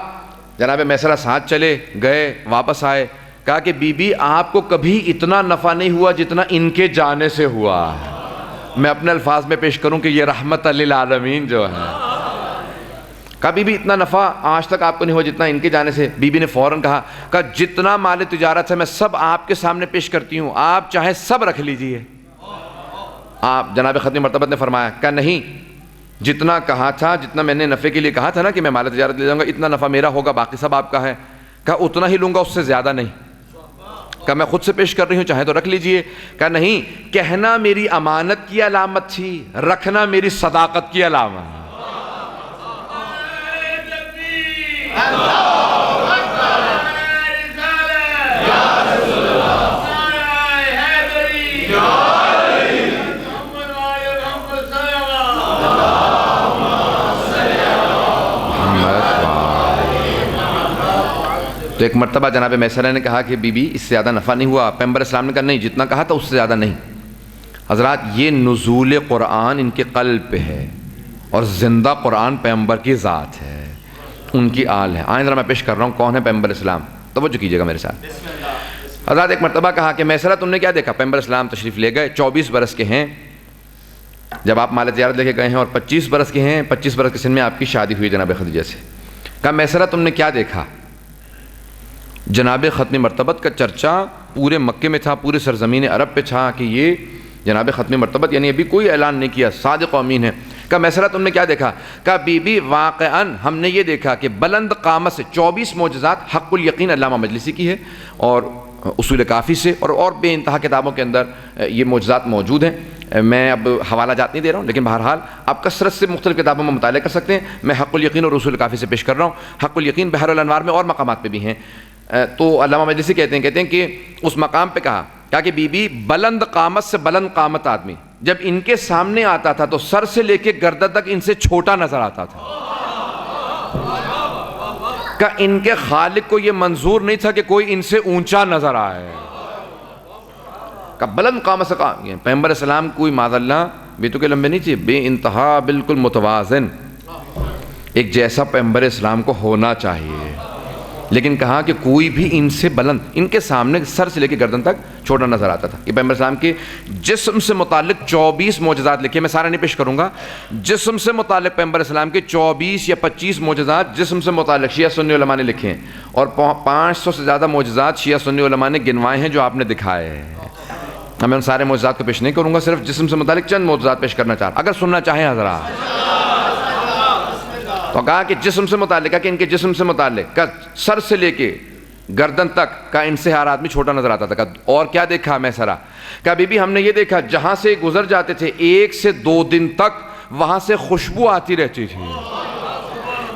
جناب میسرہ ساتھ چلے گئے، واپس آئے، کہا کہ بی بی آپ کو کبھی اتنا نفع نہیں ہوا جتنا ان کے جانے سے ہوا۔ میں اپنے الفاظ میں پیش کروں کہ یہ رحمت للعالمین جو ہے، کہا بی بی اتنا نفع آج تک آپ کو نہیں ہوا جتنا ان کے جانے سے۔ بی بی نے فوراً کہا جتنا مال تجارت ہے میں سب آپ کے سامنے پیش کرتی ہوں، آپ چاہے سب رکھ لیجئے۔ آپ جناب ختم مرتبت نے فرمایا کہ نہیں، جتنا کہا تھا، جتنا میں نے نفع کے لیے کہا تھا نا کہ میں مال تجارت لے جاؤں گا، اتنا نفع میرا ہوگا، باقی سب آپ کا ہے۔ کہا اتنا ہی لوں گا، اس سے زیادہ نہیں۔ کہا میں خود سے پیش کر رہی ہوں، چاہے تو رکھ لیجئے۔ کہا نہیں، کہنا میری امانت کی علامت تھی، رکھنا میری صداقت کی علامت۔ تو ایک مرتبہ جناب میسرہ نے کہا کہ بی بی اس سے زیادہ نفع نہیں ہوا۔ پیغمبر اسلام نے کہا نہیں، جتنا کہا تھا اس سے زیادہ نہیں۔ حضرات یہ نزول قرآن ان کے قلب پہ ہے، اور زندہ قرآن پیغمبر کی ذات ہے، ان کی آل ہے۔ آئیں ذرا میں پیش کر رہا ہوں کون ہے پیغمبر اسلام، توجہ کیجئے گا میرے ساتھ۔ حضرات ایک مرتبہ کہا کہ میسرہ تم نے کیا دیکھا؟ پیغمبر اسلام تشریف لے گئے، 24 برس کے ہیں جب آپ مال تجارت لے کے گئے ہیں، اور 25 برس کے ہیں، 25 برس کے سن میں آپ کی شادی ہوئی جناب خدیجہ سے۔ کہا میسرہ تم نے کیا دیکھا؟ جناب ختم مرتبت کا چرچا پورے مکے میں تھا، پورے سرزمین عرب پہ تھا کہ یہ جناب ختم مرتبت، یعنی ابھی کوئی اعلان نہیں کیا، صادق و امین ہے۔ کہا میسرہ تم نے کیا دیکھا؟ کہا بی بی واقعاً ہم نے یہ دیکھا کہ بلند قامت سے 24 معجزات حق الیقین علامہ مجلسی کی ہے، اور اصول کافی سے اور بے انتہا کتابوں کے اندر یہ معجزات موجود ہیں۔ میں اب حوالہ جات نہیں دے رہا ہوں، لیکن بہرحال آپ کثرت سے مختلف کتابوں میں مطالعہ کر سکتے ہیں۔ میں حق الیقین اور اصول کافی سے پیش کر رہا ہوں۔ حق الیقین بحر الانوار میں اور مقامات پہ بھی ہیں۔ تو علامہ مجلسی کہتے ہیں کہ اس مقام پہ کہا کہ بی بی بلند قامت سے بلند قامت آدمی جب ان کے سامنے آتا تھا تو سر سے لے کے گردن تک ان سے چھوٹا نظر آتا تھا۔ کہ ان کے خالق کو یہ منظور نہیں تھا کہ کوئی ان سے اونچا نظر آئے۔ کہ بلند قامت سے کہا پیغمبر اسلام کوئی معاذ اللہ بیتوں کے لمبے نہیں تھے، بے انتہا بالکل متوازن، ایک جیسا پیغمبر اسلام کو ہونا چاہیے، لیکن کہا کہ کوئی بھی ان سے بلند، ان کے سامنے سر سے لے کے گردن تک چھوٹا نظر آتا تھا۔ کہ پیغمبر اسلام کے جسم سے متعلق 24 معجزات لکھے، میں سارا نہیں پیش کروں گا۔ جسم سے متعلق پیغمبر اسلام کے 24 یا 25 معجزات جسم سے متعلق شیعہ سنی علماء نے لکھے ہیں، اور 500 سے زیادہ معجزات شیعہ سنی علماء نے گنوائے ہیں جو آپ نے دکھائے ہیں۔ میں ان سارے معجزات کو پیش نہیں کروں گا، صرف جسم سے متعلق چند معجزات پیش کرنا چاہ رہا اگر سننا چاہیں حضرات۔ تو کہا کہ جسم سے متعلق، کہ ان کے جسم سے متعلق کہ سر سے لے کے گردن تک کا ان سے ہر آدمی چھوٹا نظر آتا تھا۔ اور کیا دیکھا میسرہ؟ کہ بی بی ہم نے یہ دیکھا جہاں سے گزر جاتے تھے 1 سے 2 دن تک وہاں سے خوشبو آتی رہتی تھی،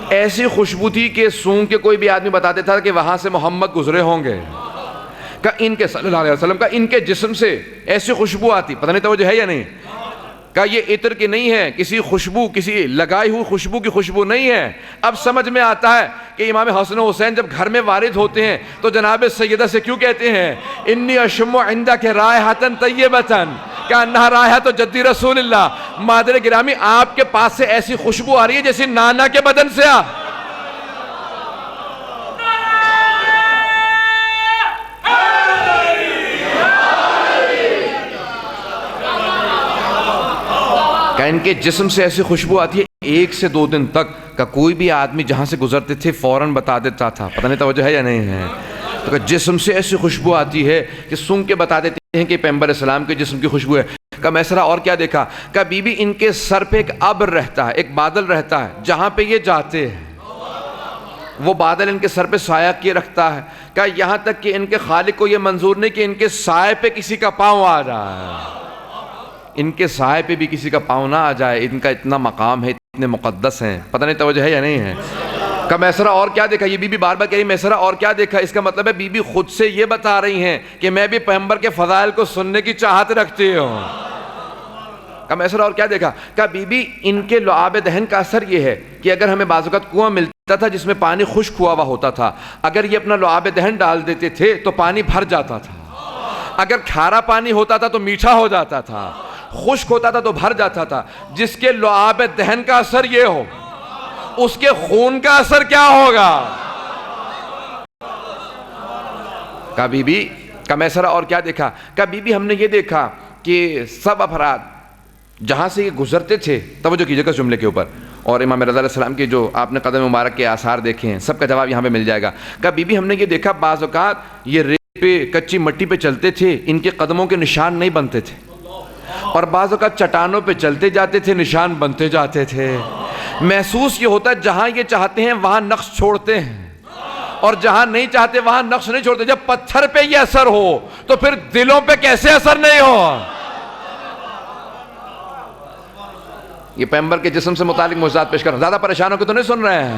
ایسی خوشبو تھی کہ سونگ کے کوئی بھی آدمی بتاتے تھا کہ وہاں سے محمد گزرے ہوں گے۔ کہ ان کے صلی اللہ علیہ وسلم کا ان کے جسم سے ایسی خوشبو آتی، پتہ نہیں توجہ ہے یا نہیں؟ کہ یہ عطر کی نہیں ہے، کسی خوشبو، کسی لگائی ہوئی خوشبو کی خوشبو نہیں ہے۔ اب سمجھ میں آتا ہے کہ امام حسن و حسین جب گھر میں وارد ہوتے ہیں تو جناب سیدہ سے کیوں کہتے ہیں انی اشم عندک رائحۃ طیبۃ کانہا رائحۃ جدی رسول اللہ۔ مادر گرامی آپ کے پاس سے ایسی خوشبو آ رہی ہے جیسی نانا کے بدن سے آ۔ کہ ان کے جسم سے ایسی خوشبو آتی ہے 1 سے 2 دن تک کہ کوئی بھی آدمی جہاں سے گزرتے تھے فوراً بتا دیتا تھا، پتہ نہیں توجہ ہے یا نہیں ہے؟ تو کہ جسم سے ایسی خوشبو آتی ہے کہ سونگ کے بتا دیتے ہیں کہ پیغمبر اسلام کے جسم کی خوشبو ہے۔ کہ میسرہ اور کیا دیکھا؟ کہ بی بی ان کے سر پہ ایک ابر رہتا ہے، ایک بادل رہتا ہے، جہاں پہ یہ جاتے ہیں وہ بادل ان کے سر پہ سایہ کیے رکھتا ہے۔ کہ یہاں تک کہ ان کے خالق کو یہ منظور نہیں کہ ان کے سائے پہ کسی کا پاؤں آ رہا ہے، ان کے سائے پہ بھی کسی کا پاؤں نہ آ جائے، ان کا اتنا مقام ہے، اتنے مقدس ہیں، پتہ نہیں توجہ ہے یا نہیں ہے؟ کہ میسرہ اور کیا دیکھا؟ یہ بی بی بار بار کہہ رہی میسرہ اور کیا دیکھا؟ اس کا مطلب ہے بی بی خود سے یہ بتا رہی ہیں کہ میں بھی پیغمبر کے فضائل کو سننے کی چاہت رکھتی ہوں۔ کہ میسرہ اور کیا دیکھا؟ کہ بی بی ان کے لعاب دہن کا اثر یہ ہے کہ اگر ہمیں بعض اوقات کنواں ملتا تھا جس میں پانی خشک ہوا ہوتا تھا، اگر یہ اپنا لعاب دہن ڈال دیتے تھے تو پانی بھر جاتا تھا، اگر کھارا پانی ہوتا تھا تو میٹھا ہو جاتا تھا، خشک ہوتا تھا تو بھر جاتا تھا۔ جس کے لعاب دہن کا اثر یہ ہو، اس کے خون کا اثر کیا ہوگا؟ کہا بی بی کا میسرہ اور کیا دیکھا؟ کہا بی بی ہم نے یہ دیکھا کہ سب افراد جہاں سے یہ گزرتے تھے، توجہ کیجئے گا اس جملے کے اوپر، اور امام رضا علیہ السلام کے جو آپ نے قدم مبارک کے آثار دیکھے ہیں، سب کا جواب یہاں پہ مل جائے گا۔ کہا بی بی ہم نے یہ دیکھا بعض اوقات یہ ریت پہ کچی مٹی پہ چلتے تھے، ان کے قدموں کے نشان نہیں بنتے تھے، اور بعض اوقات چٹانوں پہ چلتے جاتے تھے، نشان بنتے جاتے تھے۔ محسوس یہ ہوتا ہے جہاں یہ چاہتے ہیں وہاں نقش چھوڑتے ہیں، اور جہاں نہیں چاہتے وہاں نقش نہیں چھوڑتے۔ جب پتھر پہ یہ اثر ہو تو پھر دلوں پہ کیسے اثر نہیں ہو؟ یہ پیغمبر کے جسم سے متعلق معجزات پیش کر رہا ہوں، زیادہ پریشان ہو کے تو نہیں سن رہے ہیں؟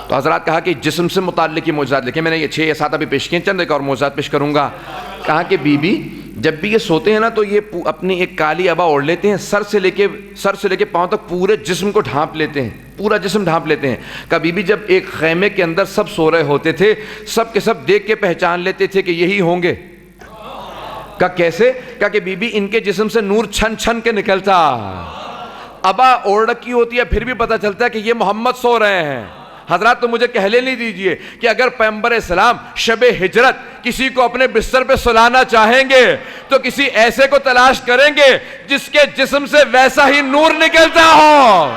تو حضرات کہا کہ جسم سے متعلق یہ معجزات لکھیں، میں نے یہ 6 یا 7 ابھی پیش کیے، چند ایک اور معجزات پیش کروں گا۔ کہا کہ بی بی جب بھی یہ سوتے ہیں نا تو یہ اپنی ایک کالی عبا اوڑھ لیتے ہیں، سر سے لے کے پاؤں تک پورے جسم کو ڈھانپ لیتے ہیں، پورا جسم ڈھانپ لیتے ہیں۔ کہا بی بی جب ایک خیمے کے اندر سب سو رہے ہوتے تھے، سب کے سب دیکھ کے پہچان لیتے تھے کہ یہی ہوں گے۔ کہا کیسے؟ کہا کہ بی بی ان کے جسم سے نور چھن چھن کے نکلتا، عبا اوڑھ رکھی ہوتی ہے پھر بھی پتہ چلتا ہے کہ یہ محمد سو رہے ہیں۔ حضرات تو مجھے کہہ لینے دیجئے کہ اگر پیغمبر اسلام شب ہجرت کسی کو اپنے بستر پہ سلانا چاہیں گے تو کسی ایسے کو تلاش کریں گے جس کے جسم سے ویسا ہی نور نکلتا ہو۔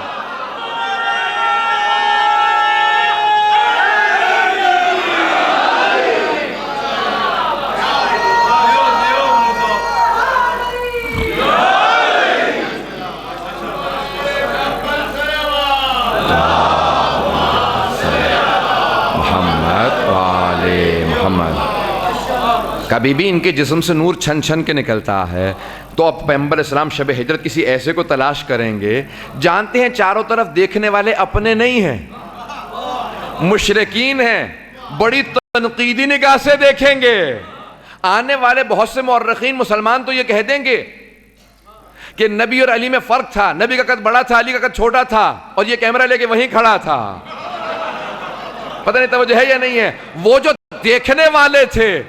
کبھی بھی ان کے جسم سے نور چھن چھن کے نکلتا ہے، تو اب پیغمبر اسلام شب ہجرت کسی ایسے کو تلاش کریں گے، جانتے ہیں چاروں طرف دیکھنے والے اپنے نہیں ہیں، مشرکین ہیں، بڑی تنقیدی نگاہ سے دیکھیں گے۔ آنے والے بہت سے مورخین مسلمان تو یہ کہہ دیں گے کہ نبی اور علی میں فرق تھا، نبی کا قد بڑا تھا، علی کا قد چھوٹا تھا، اور یہ کیمرہ لے کے وہیں کھڑا تھا۔ پتہ نہیں توجہ ہے یا نہیں ہے؟ وہ جو دیکھنے والے تھے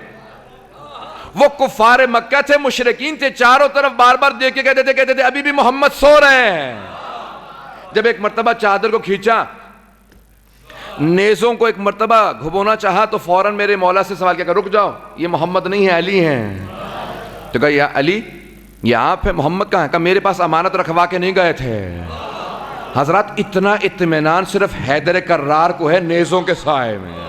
وہ کفار مکہ تھے، مشرکین تھے، چاروں طرف بار بار دیکھ کے کہتے تھے ابھی بھی محمد سو رہے ہیں۔ جب ایک مرتبہ چادر کو کھینچا، نیزوں کو ایک مرتبہ گھبونا چاہا، تو فوراً میرے مولا سے سوال کیا کہ رک جاؤ، یہ محمد نہیں ہے، علی ہیں۔ تو کہا یا علی یہ آپ ہے، محمد کہاں ہے؟ کہا میرے پاس امانت رکھوا کے نہیں گئے تھے۔ حضرات اتنا اطمینان صرف حیدر کرار کو ہے نیزوں کے سائے میں۔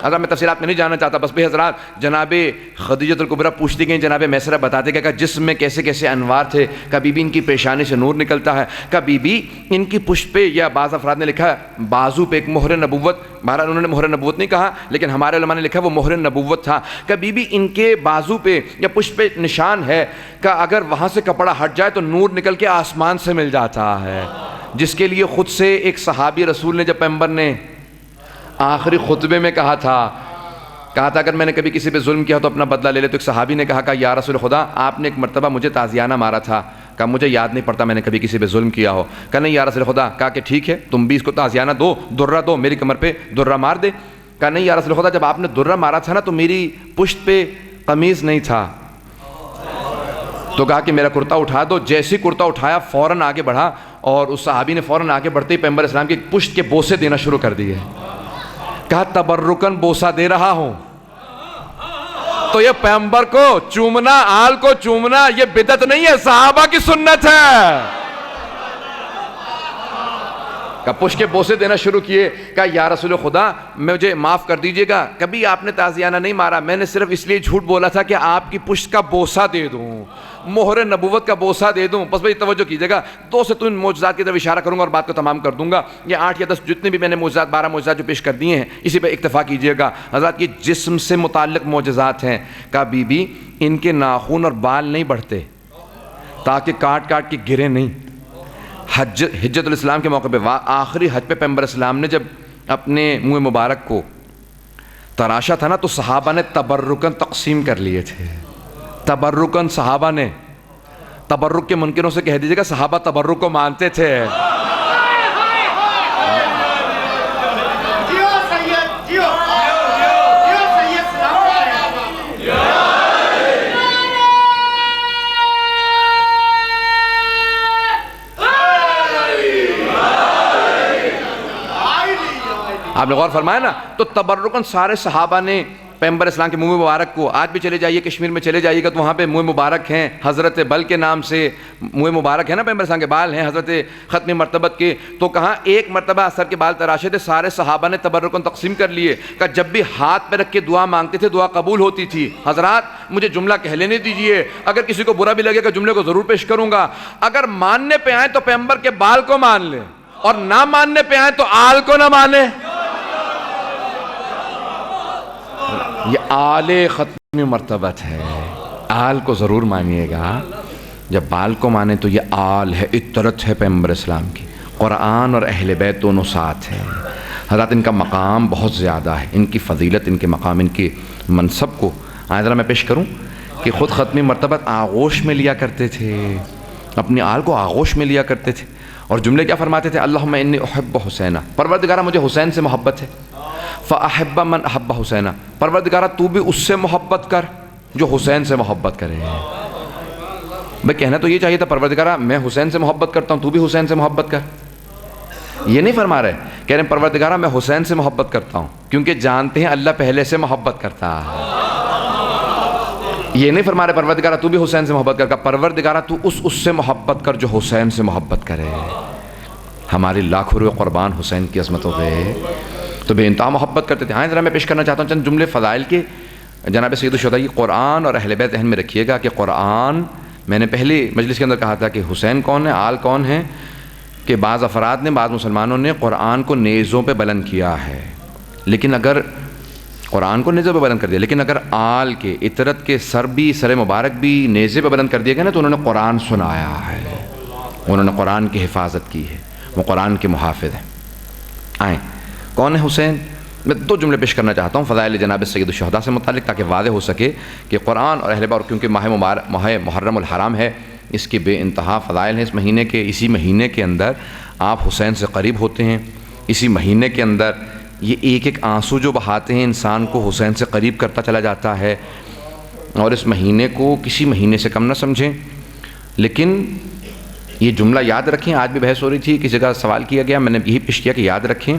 حضرات میں تفصیلات میں نہیں جانا چاہتا، بس بھی حضرات جناب خدیجۃ الکبریٰ پوچھتی گئیں جناب میسرہ بتاتے کہ جسم میں کیسے کیسے انوار تھے۔ کبھی بھی ان کی پیشانی سے نور نکلتا ہے، کبھی بھی ان کی پشت پہ، یا بعض افراد نے لکھا بازو پہ ایک مہر نبوت، بہرحال انہوں نے مہر نبوت نہیں کہا لیکن ہمارے علماء نے لکھا وہ مہر نبوت تھا۔ کبھی بھی ان کے بازو پہ یا پشت پہ نشان ہے کہ اگر وہاں سے کپڑا ہٹ جائے تو نور نکل کے آسمان سے مل جاتا ہے، جس کے لیے خود سے ایک صحابی رسول نے جب پیغمبر نے آخری خطبے میں کہا تھا اگر میں نے کبھی کسی پہ ظلم کیا تو اپنا بدلہ لے لے، تو ایک صحابی نے کہا یا رسول خدا آپ نے ایک مرتبہ مجھے تازیانہ مارا تھا، کہا مجھے یاد نہیں پڑتا میں نے کبھی کسی پہ ظلم کیا ہو۔ کہا نہیں یا رسول خدا، کہا کہ ٹھیک ہے تم بھی اس کو تازیانہ دو، درہ دو، میری کمر پہ درہ مار دے۔ کہا نہیں یا رسول خدا، جب آپ نے درہ مارا تھا نا تو میری پشت پہ قمیض نہیں تھا، تو کہا کہ میرا کرتا اٹھا دو۔ جیسے کرتا اٹھایا فوراً آگے بڑھا، اور اس صحابی نے فوراً آگے بڑھتے ہی پیغمبر اسلام کی پشت کے بوسے دینا شروع کر دیے۔ کہا تبرکن بوسہ دے رہا ہوں، تو یہ پیغمبر کو چومنا، آل کو چومنا یہ بدعت نہیں ہے، صحابہ کی سنت ہے۔ کہا پشت کے بوسے دینا شروع کیے۔ کہا یا رسول خدا مجھے معاف کر دیجئے گا، کبھی آپ نے تازیانہ نہیں مارا، میں نے صرف اس لیے جھوٹ بولا تھا کہ آپ کی پشت کا بوسہ دے دوں، مہر نبوت کا بوسہ دے دوں۔ بس بھائی توجہ کیجئے گا، 2 سے 3 معجزات کی طرف اشارہ کروں گا اور بات کو تمام کر دوں گا۔ یہ 8 یا 10 جتنے بھی میں نے معجزات 12 معجزات جو پیش کر دیے ہیں اسی پہ اکتفا کیجئے گا۔ حضرات یہ جسم سے متعلق معجزات ہیں۔ کہا بی بی ان کے ناخن اور بال نہیں بڑھتے تاکہ کاٹ کاٹ کے گرے نہیں۔ حجت الاسلام کے موقع پہ، آخری حج پہ پیغمبر اسلام نے جب اپنے منہ مبارک کو تراشا تھا نا تو صحابہ نے تبرکن تقسیم کر لیے تھے۔ تبرکن صحابہ نے، تبرک کے منکروں سے کہہ دیجئے گا صحابہ تبرک کو مانتے تھے۔ آپ نے غور فرمایا نا. تو تبرکن سارے صحابہ نے پیغمبر اسلام کے منہ مبارک کو، آج بھی چلے جائیے کشمیر میں چلے جائیے گا تو وہاں پہ منہ مبارک ہیں، حضرت بل کے نام سے منہ مبارک ہے نا، پیغمبر اسلام کے بال ہیں حضرت ختم مرتبت کے. تو کہاں ایک مرتبہ سر کے بال تراشے تھے، سارے صحابہ نے تبرکن تقسیم کر لیے. کہ جب بھی ہاتھ پہ رکھ کے دعا مانگتے تھے دعا قبول ہوتی تھی. حضرات مجھے جملہ کہہ لینے دیجئے، اگر کسی کو برا بھی لگے گا جملے کو ضرور پیش کروں گا. اگر ماننے پہ آئیں تو پیغمبر کے بال کو مان لیں، اور نہ ماننے پہ آئیں تو آل کو نہ مانیں. یہ آل ختم مرتبت ہے، آل کو ضرور مانیے گا. جب بال کو مانے تو یہ آل ہے، اطرت ہے پیغمبر اسلام کی. قرآن اور اہل بیت دونوں ساتھ ہیں. حضرات ان کا مقام بہت زیادہ ہے، ان کی فضیلت، ان کے مقام، ان کے منصب کو آئیں ذرا میں پیش کروں کہ خود ختم مرتبت آغوش میں لیا کرتے تھے، اپنی آل کو آغوش میں لیا کرتے تھے. اور جملے کیا فرماتے تھے؟ اللہم انی احب حسینہ، پروردگارہ مجھے حسین سے محبت ہے. فاحب من احب حسینہ، پروردگارہ تو بھی اس سے محبت کر جو حسین سے محبت کرے. بھئی کہنا تو یہ چاہیے تھا پروردگارہ میں حسین سے محبت کرتا ہوں تو بھی حسین سے محبت کر. یہ نہیں فرما رہے، کہہ رہے ہیں پروردگارہ میں حسین سے محبت کرتا ہوں کیونکہ جانتے ہیں اللہ پہلے سے محبت کرتا ہے. یہ نہیں فرما رہے پروردگارہ تو بھی حسین سے محبت کر، پروردگارہ تو اس سے محبت کر جو حسین سے محبت کرے. ہماری لاکھوں روح قربان حسین کی عظمتوں پہ، تو بے انتہا محبت کرتے تھے. ذرا میں پیش کرنا چاہتا ہوں چند جملے فضائل کے جناب سید الشہداء کی. قرآن اور اہل بیت ذہن میں رکھیے گا کہ قرآن، میں نے پہلی مجلس کے اندر کہا تھا کہ حسین کون ہے، آل کون ہے، کہ بعض افراد نے، بعض مسلمانوں نے قرآن کو نیزوں پہ بلند کیا ہے. لیکن اگر قرآن کو نیزوں پہ بلند کر دیا، لیکن اگر آل کے اطرت کے سر بھی، سر مبارک بھی نیزے پہ بلند کر دیا گیا نا تو انہوں نے قرآن سنایا ہے، انہوں نے قرآن کی حفاظت کی ہے، وہ قرآن کے محافظ ہیں. آئیں کون ہے حسین؟ میں دو جملے پیش کرنا چاہتا ہوں فضائل جناب سید الشہداء سے متعلق تاکہ واضح ہو سکے کہ قرآن اور اہل بیت، کیونکہ ماہ محرم الحرام ہے، اس کے بے انتہا فضائل ہیں. اس مہینے کے، اسی مہینے کے اندر آپ حسین سے قریب ہوتے ہیں. اسی مہینے کے اندر یہ ایک ایک آنسو جو بہاتے ہیں انسان کو حسین سے قریب کرتا چلا جاتا ہے. اور اس مہینے کو کسی مہینے سے کم نہ سمجھیں. لیکن یہ جملہ یاد رکھیں، آج بھی بحث ہو رہی تھی، کسی جگہ سوال کیا گیا، میں نے یہی پیش کیا کہ یاد رکھیں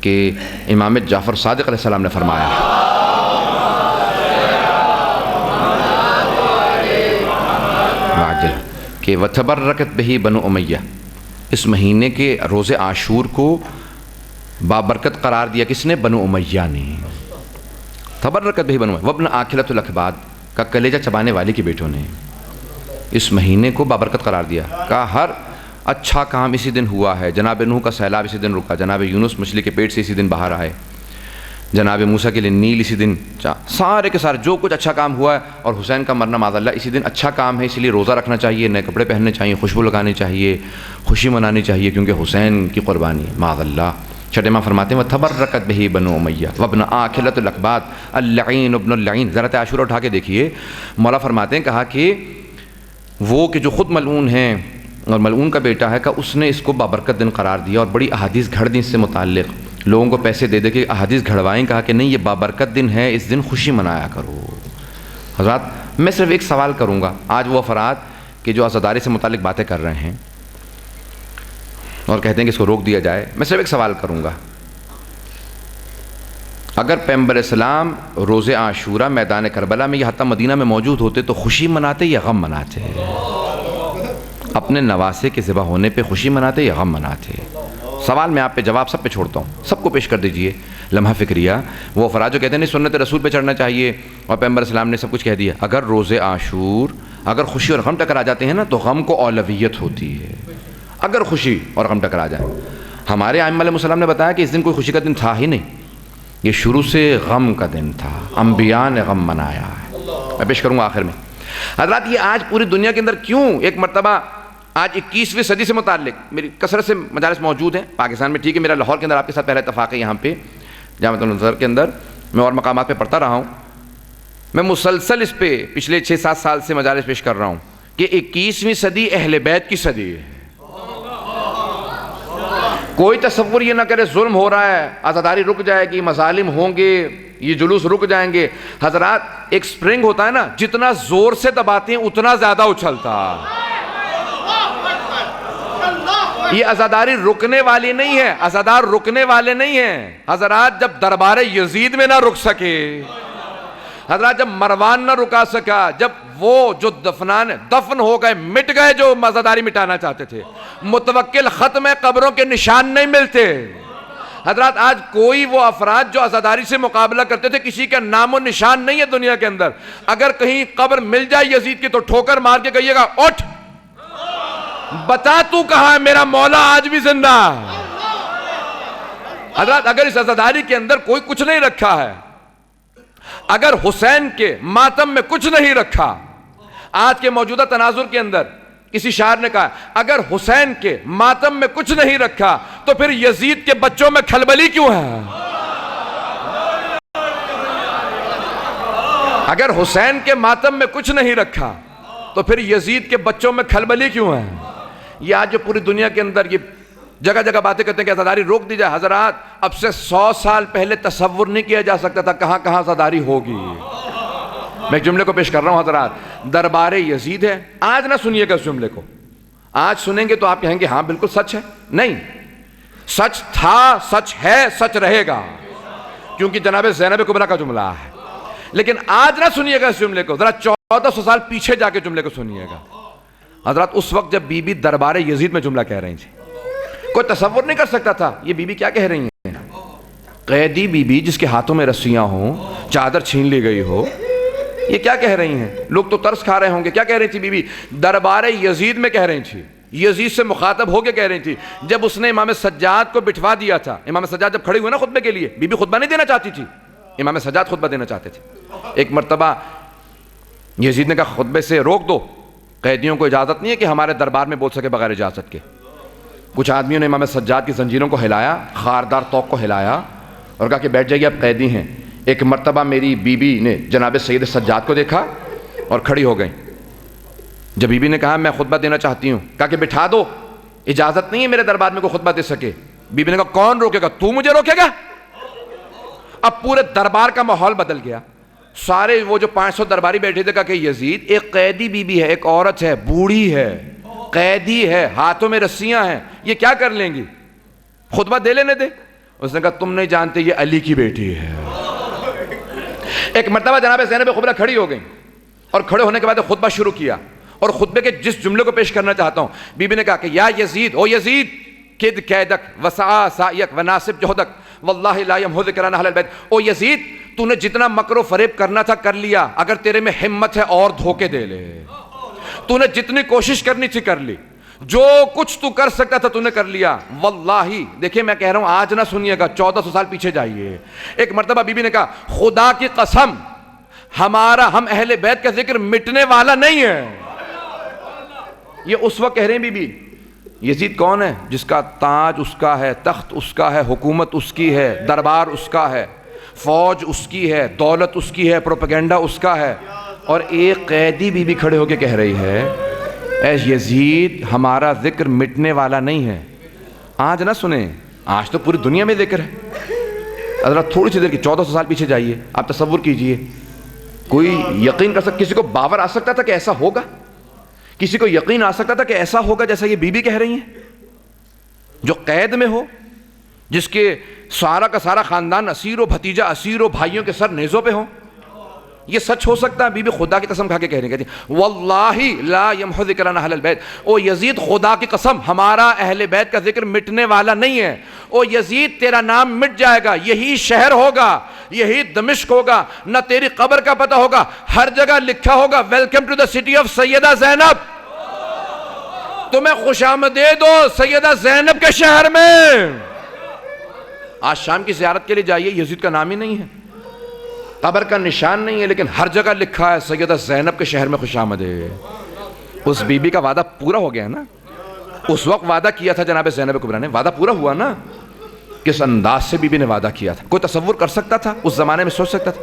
کہ امام جعفر صادق علیہ السلام نے فرمایا کہ وَتَبَرَّكَتْ بِهِ بَنُو امیہ، اس مہینے کے روز عاشور کو بابرکت قرار دیا کس نے؟ بنو امیہ نے. تبرکت بِهِ بنو امیہ وابن آکلۃ الاکباد کا کلیجہ چبانے والے کے بیٹوں نے اس مہینے کو بابرکت قرار دیا. کہا ہر اچھا کام اسی دن ہوا ہے. جناب نوح کا سیلاب اسی دن رکا، جناب یونس مچھلی کے پیٹ سے اسی دن باہر آئے، جناب موسیٰ کے لیے نیل اسی دن، سارے کے سارے جو کچھ اچھا کام ہوا ہے. اور حسین کا مرنا معاذ اللہ اسی دن اچھا کام ہے، اس لیے روزہ رکھنا چاہیے، نئے کپڑے پہننے چاہیے، خوشبو لگانی چاہیے، خوشی منانی چاہیے، کیونکہ حسین کی قربانی معاذ اللہ. چھٹے ماں فرماتے ہیں وَتَبَرَّكَتْ بِهِ بَنُو امیہ وَابْنُ آکِلَةُ الْأَكْبَادِ اللعین ابن اللعین. ذرا عاشورہ اٹھا کے دیکھیے، مولا فرماتے ہیں کہا کہ وہ کہ جو خود ملعون ہیں اور ملعون کا بیٹا ہے، کہ اس نے اس کو بابرکت دن قرار دیا اور بڑی احادیث گھڑ دی اس سے متعلق. لوگوں کو پیسے دے دے کے احادیث گھڑوائیں، کہا کہ نہیں یہ بابرکت دن ہے، اس دن خوشی منایا کرو. حضرات میں صرف ایک سوال کروں گا، آج وہ افراد کہ جو عزاداری سے متعلق باتیں کر رہے ہیں اور کہتے ہیں کہ اس کو روک دیا جائے، میں صرف ایک سوال کروں گا، اگر پیغمبر اسلام روز عاشورہ میدان کربلا میں یا حتی مدینہ میں موجود ہوتے تو خوشی مناتے یا غم مناتے؟ اپنے نواسے کے ذبح ہونے پہ خوشی مناتے یا غم مناتے؟ سوال میں آپ پہ جواب سب پہ چھوڑتا ہوں، سب کو پیش کر دیجئے لمحہ فکریہ. وہ افراد جو کہتے ہیں نہیں سنت رسول پہ چڑھنا چاہیے اور پیغمبر اسلام نے سب کچھ کہہ دیا، اگر روز عاشور اگر خوشی اور غم ٹکرا جاتے ہیں نا تو غم کو اولویت ہوتی ہے. اگر خوشی اور غم ٹکرا جائیں، ہمارے ائمہ علیہ السلام نے بتایا کہ اس دن کوئی خوشی کا دن تھا ہی نہیں، یہ شروع سے غم کا دن تھا، انبیاء نے غم منایا ہے. میں پیش کروں گا آخر میں. حضرات یہ آج پوری دنیا کے اندر کیوں ایک مرتبہ آج 21ویں صدی سے متعلق میری کثرت سے مجالس موجود ہیں پاکستان میں، ٹھیک ہے میرا لاہور کے اندر آپ کے ساتھ پہلا اتفاق ہے، یہاں پہ جامعۃ الازہر کے اندر میں اور مقامات پہ پڑھتا رہا ہوں، میں مسلسل اس پہ پچھلے 6-7 سال سے مجالس پیش کر رہا ہوں کہ 21ویں صدی اہل بیت کی صدی ہے. کوئی تصور یہ نہ کرے ظلم ہو رہا ہے، عزاداری رک جائے گی، مظالم ہوں گے، یہ جلوس رک جائیں گے. حضرات ایک سپرنگ ہوتا ہے نا، جتنا زور سے دباتے ہیں اتنا زیادہ اچھلتا. یہ عزاداری رکنے والی نہیں ہے، عزادار رکنے والے نہیں ہیں حضرات۔ جب دربار یزید میں نہ رک سکے حضرات، جب مروان نہ رکا سکا، جب وہ جو دفن ہو گئے، مٹ گئے، جو عزاداری مٹانا چاہتے تھے، متوکل ختم ہے، قبروں کے نشان نہیں ملتے حضرات۔ آج کوئی وہ افراد جو عزاداری سے مقابلہ کرتے تھے، کسی کا نام و نشان نہیں ہے دنیا کے اندر۔ اگر کہیں قبر مل جائے یزید کی تو ٹھوکر مار کے کہیے گا اٹھ، بتا تو کہاں ہے، میرا مولا آج بھی زندہ ہے حضرات۔ اگر اس عزاداری کے اندر کوئی کچھ نہیں رکھا ہے، اگر حسین کے ماتم میں کچھ نہیں رکھا، آج کے موجودہ تناظر کے اندر کسی شاعر نے کہا اگر حسین کے ماتم میں کچھ نہیں رکھا تو پھر یزید کے بچوں میں کھلبلی کیوں ہے؟ اگر حسین کے ماتم میں کچھ نہیں رکھا تو پھر یزید کے بچوں میں کھلبلی کیوں ہے؟ یہ آج جو پوری دنیا کے اندر یہ جگہ جگہ باتیں کرتے ہیں کہ عزاداری روک دی جائے، حضرات اب سے 100 سال پہلے تصور نہیں کیا جا سکتا تھا کہاں کہاں عزاداری ہوگی۔ میں ایک جملے کو پیش کر رہا ہوں حضرات، دربار یزید ہے، آج نہ سنیے گا اس جملے کو، آج سنیں گے تو آپ کہیں گے ہاں بالکل سچ ہے، نہیں، سچ تھا، سچ ہے، سچ رہے گا، کیونکہ جناب زینب کبریٰ کا جملہ ہے۔ لیکن آج نہ سنیے گا اس جملے کو، ذرا 1400 سال پیچھے جا کے جملے کو سنیے گا حضرات۔ اس وقت جب بی بی دربار یزید میں جملہ کہہ رہی تھی، کوئی تصور نہیں کر سکتا تھا یہ بی بی کیا کہہ رہی ہیں۔ قیدی بی بی جس کے ہاتھوں میں رسیاں ہوں، چادر چھین لی گئی ہو، یہ کیا کہہ رہی ہیں؟ لوگ تو ترس کھا رہے ہوں گے، کیا کہہ رہی تھی بی بی؟ دربار یزید میں کہہ رہی تھی، یزید سے مخاطب ہو کے کہہ رہی تھی۔ جب اس نے امام سجاد کو بٹھوا دیا تھا، امام سجاد جب کھڑے ہوئے نا خطبے کے لیے، بی بی خطبہ نہیں دینا چاہتی تھی، امام سجاد خطبہ دینا چاہتے تھے۔ ایک مرتبہ یزید نے کہا خطبے سے روک دو، قیدیوں کو اجازت نہیں ہے کہ ہمارے دربار میں بول سکے بغیر اجازت کے۔ کچھ آدمیوں نے امام سجاد کی زنجیروں کو ہلایا، خاردار طوق کو ہلایا اور کہا کہ بیٹھ جائیے، اب قیدی ہیں۔ ایک مرتبہ میری بی بی نے جناب سید سجاد کو دیکھا اور کھڑی ہو گئیں۔ جب بی بی نے کہا میں خطبہ دینا چاہتی ہوں، کہا کہ بٹھا دو، اجازت نہیں ہے میرے دربار میں کوئی خطبہ دے سکے۔ بی بی نے کہا کون روکے گا؟ تو مجھے روکے گا؟ اب پورے دربار کا ماحول بدل گیا، سارے وہ جو 500 درباری بیٹھے تھے کہا کہ یزید ایک قیدی بی بی ہے، ایک عورت ہے، بوڑھی ہے، قیدی ہے، ہاتھوں میں رسیاں ہیں، یہ کیا کر لیں گی؟ خطبہ دے لینے دے۔ اس نے کہا تم نہیں جانتے یہ علی کی بیٹی ہے۔ ایک مرتبہ جناب زینب کبریٰ کھڑی ہو گئی اور کھڑے ہونے کے بعد خطبہ شروع کیا، اور خطبے کے جس جملے کو پیش کرنا چاہتا ہوں، بی بی نے کہا کہ یا یزید، او یزید، کد قیدک وسعا سعیک وناسب جہدک واللہ لا یمحو ذکرنا اہل البیت۔ او یزید، تو نے جتنا مکر و فریب کرنا تھا کر لیا، اگر تیرے میں ہمت ہے اور دھوکے دے لے۔ تو نے جتنی کوشش کرنی تھی کر لی، جو کچھ تو کر سکتا تھا تو نے کر لیا۔ واللہ، دیکھیں میں کہہ رہا ہوں آج نہ سنیے گا، 1400 سال پیچھے جائیے۔ ایک مرتبہ بی بی نے کہا خدا کی قسم ہم اہل بیت کا ذکر مٹنے والا نہیں ہے۔ یہ اس وقت کہہ رہے ہیں بی بی۔ یزید کون ہے؟ جس کا تاج اس کا ہے، تخت اس کا ہے، حکومت اس کی ہے، دربار اس کا ہے، فوج اس کی ہے، دولت اس کی ہے، پروپیگنڈا اس کا ہے، اور ایک قیدی بی بی کھڑے ہو کے کہہ رہی ہے اے یزید ہمارا ذکر مٹنے والا نہیں ہے۔ آج نہ سنیں، آج تو پوری دنیا میں ذکر ہے۔ حضرت تھوڑی سی دیر کی 1400 سال پیچھے جائیے، آپ تصور کیجئے، کوئی یقین کر سکتا، کسی کو باور آ سکتا تھا کہ ایسا ہوگا؟ کسی کو یقین آ سکتا تھا کہ ایسا ہوگا جیسا یہ بی بی کہہ رہی ہیں؟ جو قید میں ہو، جس کے سارا کا سارا خاندان اسیر و بھتیجا اسیر و بھائیوں کے سر نیزوں پہ ہو، یہ سچ ہو سکتا ہے؟ بی بی خدا کی قسم کھا کے کہہ رہی کہتی واللہ لا یمحو ذکرنا اہل البیت۔ او یزید خدا کی قسم ہمارا اہل بیت کا ذکر مٹنے والا نہیں ہے۔ او یزید تیرا نام مٹ جائے گا، یہی شہر ہوگا، یہی دمشق ہوگا، نہ تیری قبر کا پتہ ہوگا، ہر جگہ لکھا ہوگا welcome to the city of Syeda Zainab, تمہیں خوش آمدید ہو سیدہ زینب کے شہر میں۔ آج شام کی زیارت کے لیے جائیے، یزید کا نام ہی نہیں ہے، قبر کا نشان نہیں ہے، لیکن ہر جگہ لکھا ہے سیدہ زینب کے شہر میں خوش آمدید۔ اس بی بی کا وعدہ پورا ہو گیا نا؟ اس وقت وعدہ کیا تھا جناب زینب کبریٰ نے، وعدہ پورا ہوا نا؟ کس انداز سے بی بی نے وعدہ کیا تھا، کوئی تصور کر سکتا تھا اس زمانے میں؟ سوچ سکتا تھا؟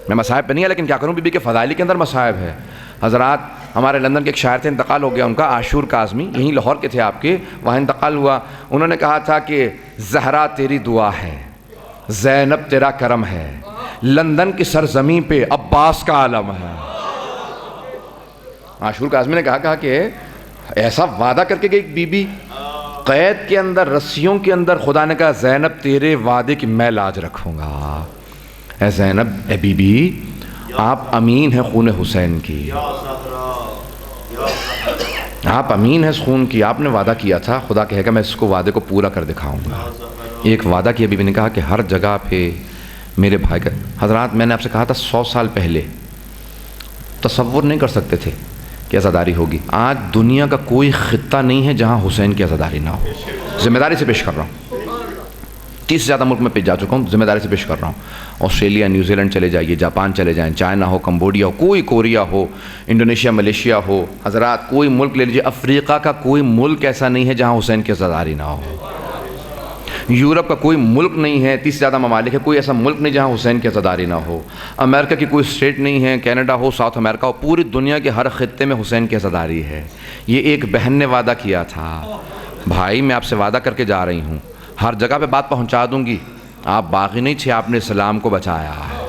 میں مصائب پہ نہیں ہے، لیکن کیا کروں، بی بی کے فضائل کے اندر مصائب ہے۔ حضرات ہمارے لندن کے ایک شاعر تھے، انتقال ہو گیا ان کا، عاشور کاظمی، یہیں لاہور کے تھے آپ کے، وہاں انتقال ہوا۔ انہوں نے کہا تھا کہ زہرا تیری دعا ہے، زینب تیرا کرم ہے، لندن کی سرزمین پہ عباس کا عالم ہے۔ عاشور کاظمی نے کہا کہ ایسا وعدہ کر کے گئی بی بی، قید کے اندر، رسیوں کے اندر خدا نے کہا زینب تیرے وعدے کی میں لاج رکھوں گا۔ اے زینب، اے بی بی، آپ امین ہیں خون حسین کی، آپ امین ہیں اس خون کی، آپ نے وعدہ کیا تھا، خدا کہے گا میں اس کو وعدے کو پورا کر دکھاؤں گا۔ ایک وعدہ کیا بی بی نے کہا کہ ہر جگہ پہ میرے بھائی کا، حضرات میں نے آپ سے کہا تھا 100 سال پہلے تصور نہیں کر سکتے تھے کہ عزاداری ہوگی۔ آج دنیا کا کوئی خطہ نہیں ہے جہاں حسین کی عزاداری نہ ہو۔ ذمہ داری سے پیش کر رہا ہوں، 30 سے زیادہ ملک میں جا چکا ہوں، ذمہ داری سے پیش کر رہا ہوں۔ آسٹریلیا، نیوزی لینڈ چلے جائیے، جاپان چلے جائیں، چائنا ہو، کمبوڈیا ہو، کوئی کوریا ہو، انڈونیشیا، ملیشیا ہو، حضرات کوئی ملک لے لیجیے، افریقہ کا کوئی ملک ایسا نہیں ہے جہاں حسین کی عزاداری نہ ہو۔ یورپ کا کوئی ملک نہیں ہے، 30 سے زیادہ ممالک ہے، کوئی ایسا ملک نہیں جہاں حسین کی عزاداری نہ ہو۔ امریکہ کی کوئی اسٹیٹ نہیں ہے، کینیڈا ہو، ساؤتھ امریکہ ہو، پوری دنیا کے ہر خطے میں حسین کی عزاداری ہے۔ یہ ایک بہن نے وعدہ کیا تھا، بھائی میں آپ سے وعدہ کر کے جا رہی ہوں، ہر جگہ پہ بات پہنچا دوں گی، آپ باغی نہیں تھے، آپ نے اسلام کو بچایا ہے۔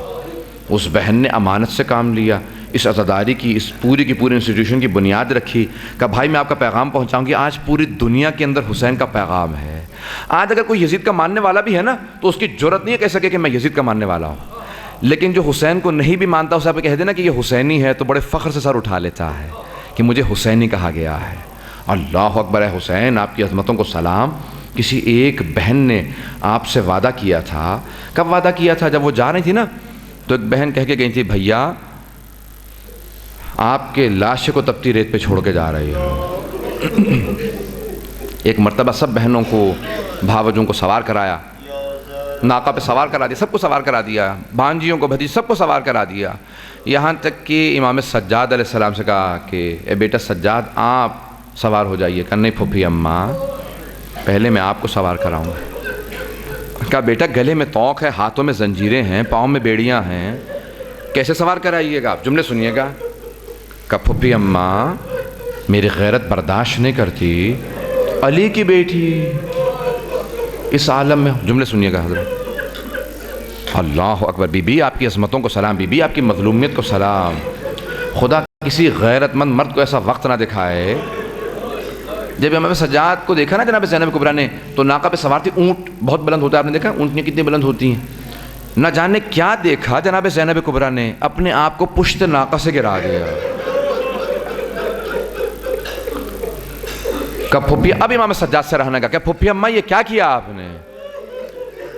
اس بہن نے امانت سے کام لیا، اس عزاداری کی، اس پوری کی پوری انسٹیٹیوشن کی بنیاد رکھی کہ بھائی میں آپ کا پیغام پہنچاؤں گی۔ آج پوری دنیا کے اندر حسین کا پیغام ہے۔ آج اگر کوئی یزید کا ماننے والا بھی ہے نا تو اس کی جرت نہیں ہے کہہ سکے کہ میں یزید کا ماننے والا ہوں، لیکن جو حسین کو نہیں بھی مانتا اسے آپ کہہ دینا کہ یہ حسینی ہے تو بڑے فخر سے سر اٹھا لیتا ہے کہ مجھے حسینی کہا گیا ہے۔ اللہ اکبر، ہے حسین، آپ کی عظمتوں کو سلام۔ کسی ایک بہن نے آپ سے وعدہ کیا تھا۔ کب وعدہ کیا تھا؟ جب وہ جا رہی تھی نا تو ایک بہن کہہ کے گئی تھی بھیا آپ کے لاشے کو تپتی ریت پہ چھوڑ کے جا رہی ہو۔ ایک مرتبہ سب بہنوں کو، بھاوجوں کو سوار کرایا، ناقہ پہ سوار کرا دیا، سب کو سوار کرا دیا، بھانجیوں کو، بھتیج سب کو سوار کرا دیا، یہاں تک کہ امام سجاد علیہ السلام سے کہا کہ اے بیٹا سجاد آپ سوار ہو جائیے۔ کہ نہیں پھوپھی اماں، پہلے میں آپ کو سوار کراؤں گا۔ کہا بیٹا گلے میں توق ہے، ہاتھوں میں زنجیریں ہیں، پاؤں میں بیڑیاں ہیں، کیسے سوار کرائیے گا آپ؟ جملے سنیے گا۔ کہا پھوپھی اماں میری غیرت برداشت نہیں کرتی، علی کی بیٹی اس عالم میں، جملے سنیے گا حضرت۔ اللہ اکبر، بی بی آپ کی عظمتوں کو سلام، بی بی آپ کی مظلومیت کو سلام۔ خدا کسی غیرت مند مرد کو ایسا وقت نہ دکھائے۔ جب امام سجاد کو دیکھا نا جناب زینب کبریٰ نے تو ناقہ پہ سوار تھی، اونٹ بہت بلند ہوتا ہے، آپ نے دیکھا اونٹنیاں کتنی بلند ہوتی ہیں، نہ جانے کیا دیکھا جناب زینب کبریٰ نے، اپنے آپ کو پشت ناقہ سے گرا دیا۔ کہ پھوپھی، اب امام سجاد سے رہنے کا کہ پھوپھی اماں یہ کیا کیا آپ نے؟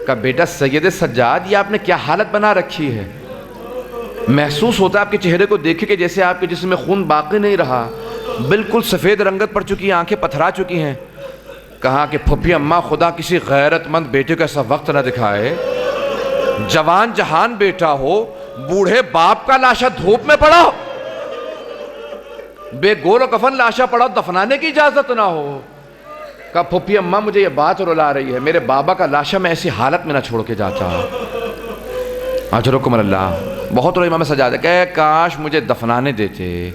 کہ بیٹا سید سجاد یہ آپ نے کیا حالت بنا رکھی ہے؟ محسوس ہوتا ہے آپ کے چہرے کو دیکھے کہ جیسے آپ کے جسم میں خون باقی نہیں رہا، بالکل سفید رنگت پڑ چکی ہے، آنکھیں پتھرا چکی ہیں۔ کہا کہ پھوپھی اماں خدا کسی غیرت مند بیٹے کو ایسا وقت نہ دکھائے، جوان جہان بیٹا ہو، بوڑھے باپ کا لاشا دھوپ میں پڑا ہو، بے گول و کفن لاشا پڑا دفنانے کی اجازت نہ ہو۔ کہا پھوپھی اماں مجھے یہ بات رلا رہی ہے، میرے بابا کا لاشا میں ایسی حالت میں نہ چھوڑ کے جاتا۔ اجرکم اللہ، بہت روئے امام سجاد ہے کہ کاش مجھے دفنانے دیتے۔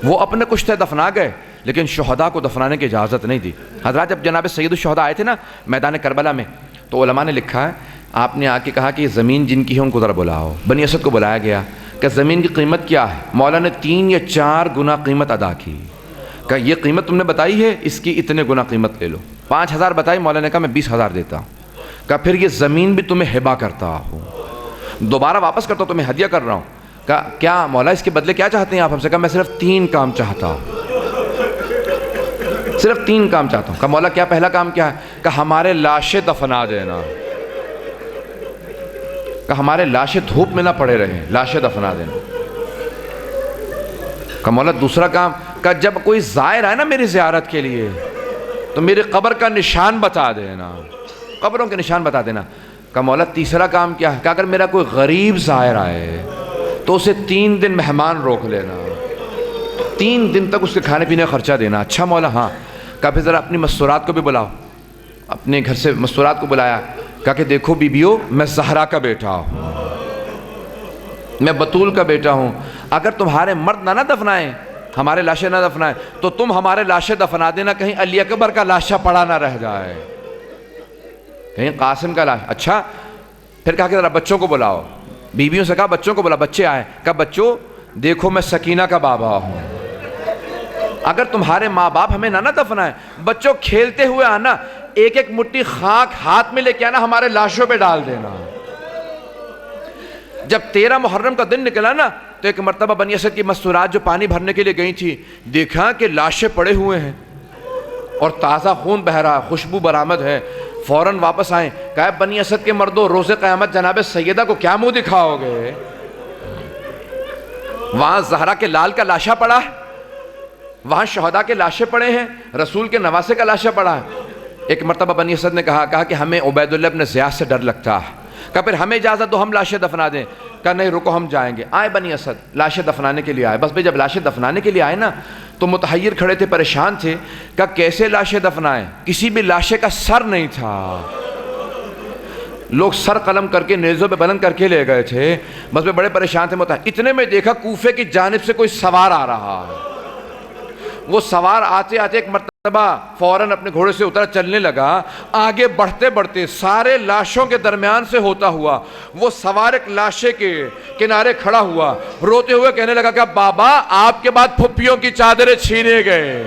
وہ اپنے کچھ تھے دفنا گئے، لیکن شہداء کو دفنانے کی اجازت نہیں دی۔ حضرات جب جناب سید الشہداء آئے تھے نا میدان کربلا میں تو علماء نے لکھا ہے آپ نے آ کے کہا کہ یہ زمین جن کی ہے ان کو ذرا بلاؤ۔ بنی اسد کو بلایا گیا کہ زمین کی قیمت کیا ہے؟ مولا نے 3 یا 4 گنا قیمت ادا کی۔ کہ یہ قیمت تم نے بتائی ہے، اس کی اتنے گنا قیمت لے لو۔ 5000 بتائی، مولا نے کہا میں 20,000 دیتا ہوں۔ کہ پھر یہ زمین بھی تمہیں ہبہ کرتا ہوں، دوبارہ واپس کرتا ہوں، تمہیں ہدیہ کر رہا ہوں۔ کہا کیا مولا اس کے بدلے کیا چاہتے ہیں آپ ہم سے؟ کہا میں صرف 3 کام چاہتا ہوں، صرف 3 کام چاہتا ہوں۔ کہا مولا کیا؟ پہلا کام کیا ہے؟ کہ ہمارے لاشیں دفنا دینا، کہ ہمارے لاشیں دھوپ میں نہ پڑے رہیں، لاشیں دفنا دینا۔ کہ مولا دوسرا کام؟ کہ جب کوئی زائر آئے نا میری زیارت کے لیے تو میری قبر کا نشان بتا دینا، قبروں کے نشان بتا دینا۔ کہ مولا تیسرا کام کیا ہے؟ کہ اگر میرا کوئی غریب زائر آئے تو اسے 3 دن مہمان روک لینا، 3 دن تک اس کے کھانے پینے کا خرچہ دینا۔ اچھا مولا ہاں۔ کہا پھر ذرا اپنی مستورات کو بھی بلاؤ، اپنے گھر سے مستورات کو بلایا۔ کہا کہ دیکھو بیبیو میں زہرا کا بیٹا ہوں، میں بطول کا بیٹا ہوں، اگر تمہارے مرد نہ دفنائیں، ہمارے لاشیں نہ دفنائیں تو تم ہمارے لاشیں دفنا دینا، کہیں علی اکبر کا لاشا پڑا نہ رہ جائے، کہیں قاسم کا لاش۔ اچھا پھر کہا کہ ذرا بچوں کو بلاؤ، بیویوں سے کہا بچوں کو بلاؤ۔ بچے آئے، کہا بچوں دیکھو میں سکینہ کا بابا ہوں، اگر تمہارے ماں باپ ہمیں نہ دفنائیں، بچوں کھیلتے ہوئے آنا، ایک ایک مٹھی خاک ہاتھ میں لے کے آنا، ہمارے لاشوں پہ ڈال دینا۔ جب 13 محرم کا دن نکلا نا تو ایک مرتبہ بنی اسد کی مستورات جو پانی بھرنے کے لیے گئی تھی، دیکھا کہ لاشیں پڑے ہوئے ہیں اور تازہ خون بہ رہا، خوشبو برآمد ہے، فوراً واپس آئیں، کہا بنی اسد کے مردوں، روز قیامت جناب سیدہ کو کیا منہ دکھاؤ گے؟ وہاں زہرا کے لال کا لاشا پڑا ہے، وہاں شہداء کے لاشیں پڑے ہیں، رسول کے نواسے کا لاشا پڑا ہے۔ ایک مرتبہ بنی اسد نے کہا کہ ہمیں عبید اللہ ابن زیاد سے ڈر لگتا ہے، کہا پھر ہمیں اجازت دو، ہم لاشیں دفنا دیں، کہا نہیں رکو ہم جائیں گے۔ آئے بنی اسد لاشیں دفنانے کے لیے آئے، بس جب لاشیں دفنانے کے لیے آئے نا تو متحیر کھڑے تھے، پریشان تھے، کہا کیسے لاشیں دفنائیں؟ کسی بھی لاشے کا سر نہیں تھا، لوگ سر قلم کر کے نیزوں پہ بلند کر کے لے گئے تھے، بس میں بڑے پریشان تھے، اتنے میں دیکھا کوفے کی جانب سے کوئی سوار آ رہا ہے۔ وہ سوار آتے آتے ایک مرتبہ فوراً اپنے گھوڑے سے اترا، چلنے لگا، آگے بڑھتے بڑھتے سارے لاشوں کے درمیان سے ہوتا ہوا وہ سوار ایک لاشے کے کنارے کھڑا ہوا، روتے ہوئے کہنے لگا کہ بابا آپ کے بعد پھپھیوں کی چادریں چھینے گئے،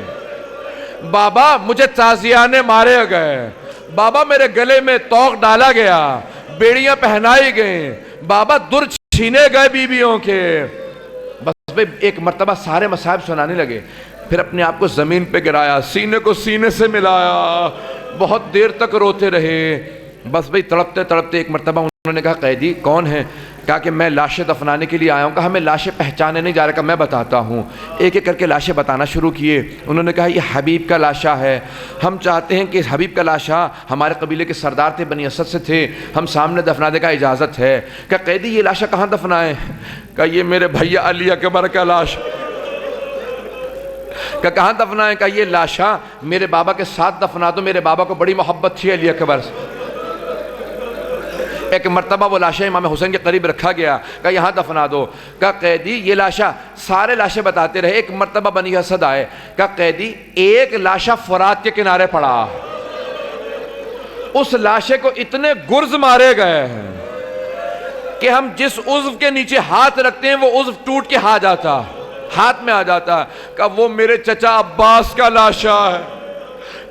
بابا مجھے تازیانے مارے گئے، بابا میرے گلے میں توق ڈالا گیا، بیڑیاں پہنائی گئیں، بابا در چھینے گئے بیویوں کے۔ بس ایک مرتبہ سارے مصائب سنانے لگے، پھر اپنے آپ کو زمین پہ گرایا، سینے کو سینے سے ملایا، بہت دیر تک روتے رہے۔ بس تڑپتے تڑپتے ایک مرتبہ انہوں نے کہا قیدی کون ہے؟ کہا کہ میں لاشیں دفنانے کے لیے آیا ہوں۔ کہا ہمیں لاشیں پہچانے نہیں جا رہا، کہا میں بتاتا ہوں۔ ایک ایک کر کے لاشیں بتانا شروع کیے، انہوں نے کہا یہ حبیب کا لاشا ہے، ہم چاہتے ہیں کہ حبیب کا لاشا ہمارے قبیلے کے سردار تھے، بنی اسد سے تھے، ہم سامنے دفنا دے کا اجازت ہے۔ کہا قیدی یہ لاشا کہاں دفنائیں؟ کہا یہ میرے بھیا علی اکبر کا لاش۔ کہاں دفنائیں؟ کہا یہ لاشا میرے بابا کے ساتھ دفنا دو، میرے بابا کو بڑی محبت تھی علی اکبر سے۔ ایک مرتبہ وہ لاشا امام حسین کے قریب رکھا گیا، کہا یہاں دفنا دو۔ کہا قیدی یہ لاشا، سارے لاشیں بتاتے رہے۔ ایک مرتبہ بنی اسد آئے، کہا قیدی ایک لاشا فرات کے کنارے پڑا، اس لاشے کو اتنے گرز مارے گئے ہیں کہ ہم جس عضو کے نیچے ہاتھ رکھتے ہیں وہ عضو ٹوٹ کے ہاتھ میں آ جاتا ہے۔ کہا وہ میرے چچا عباس کا لاشا ہے،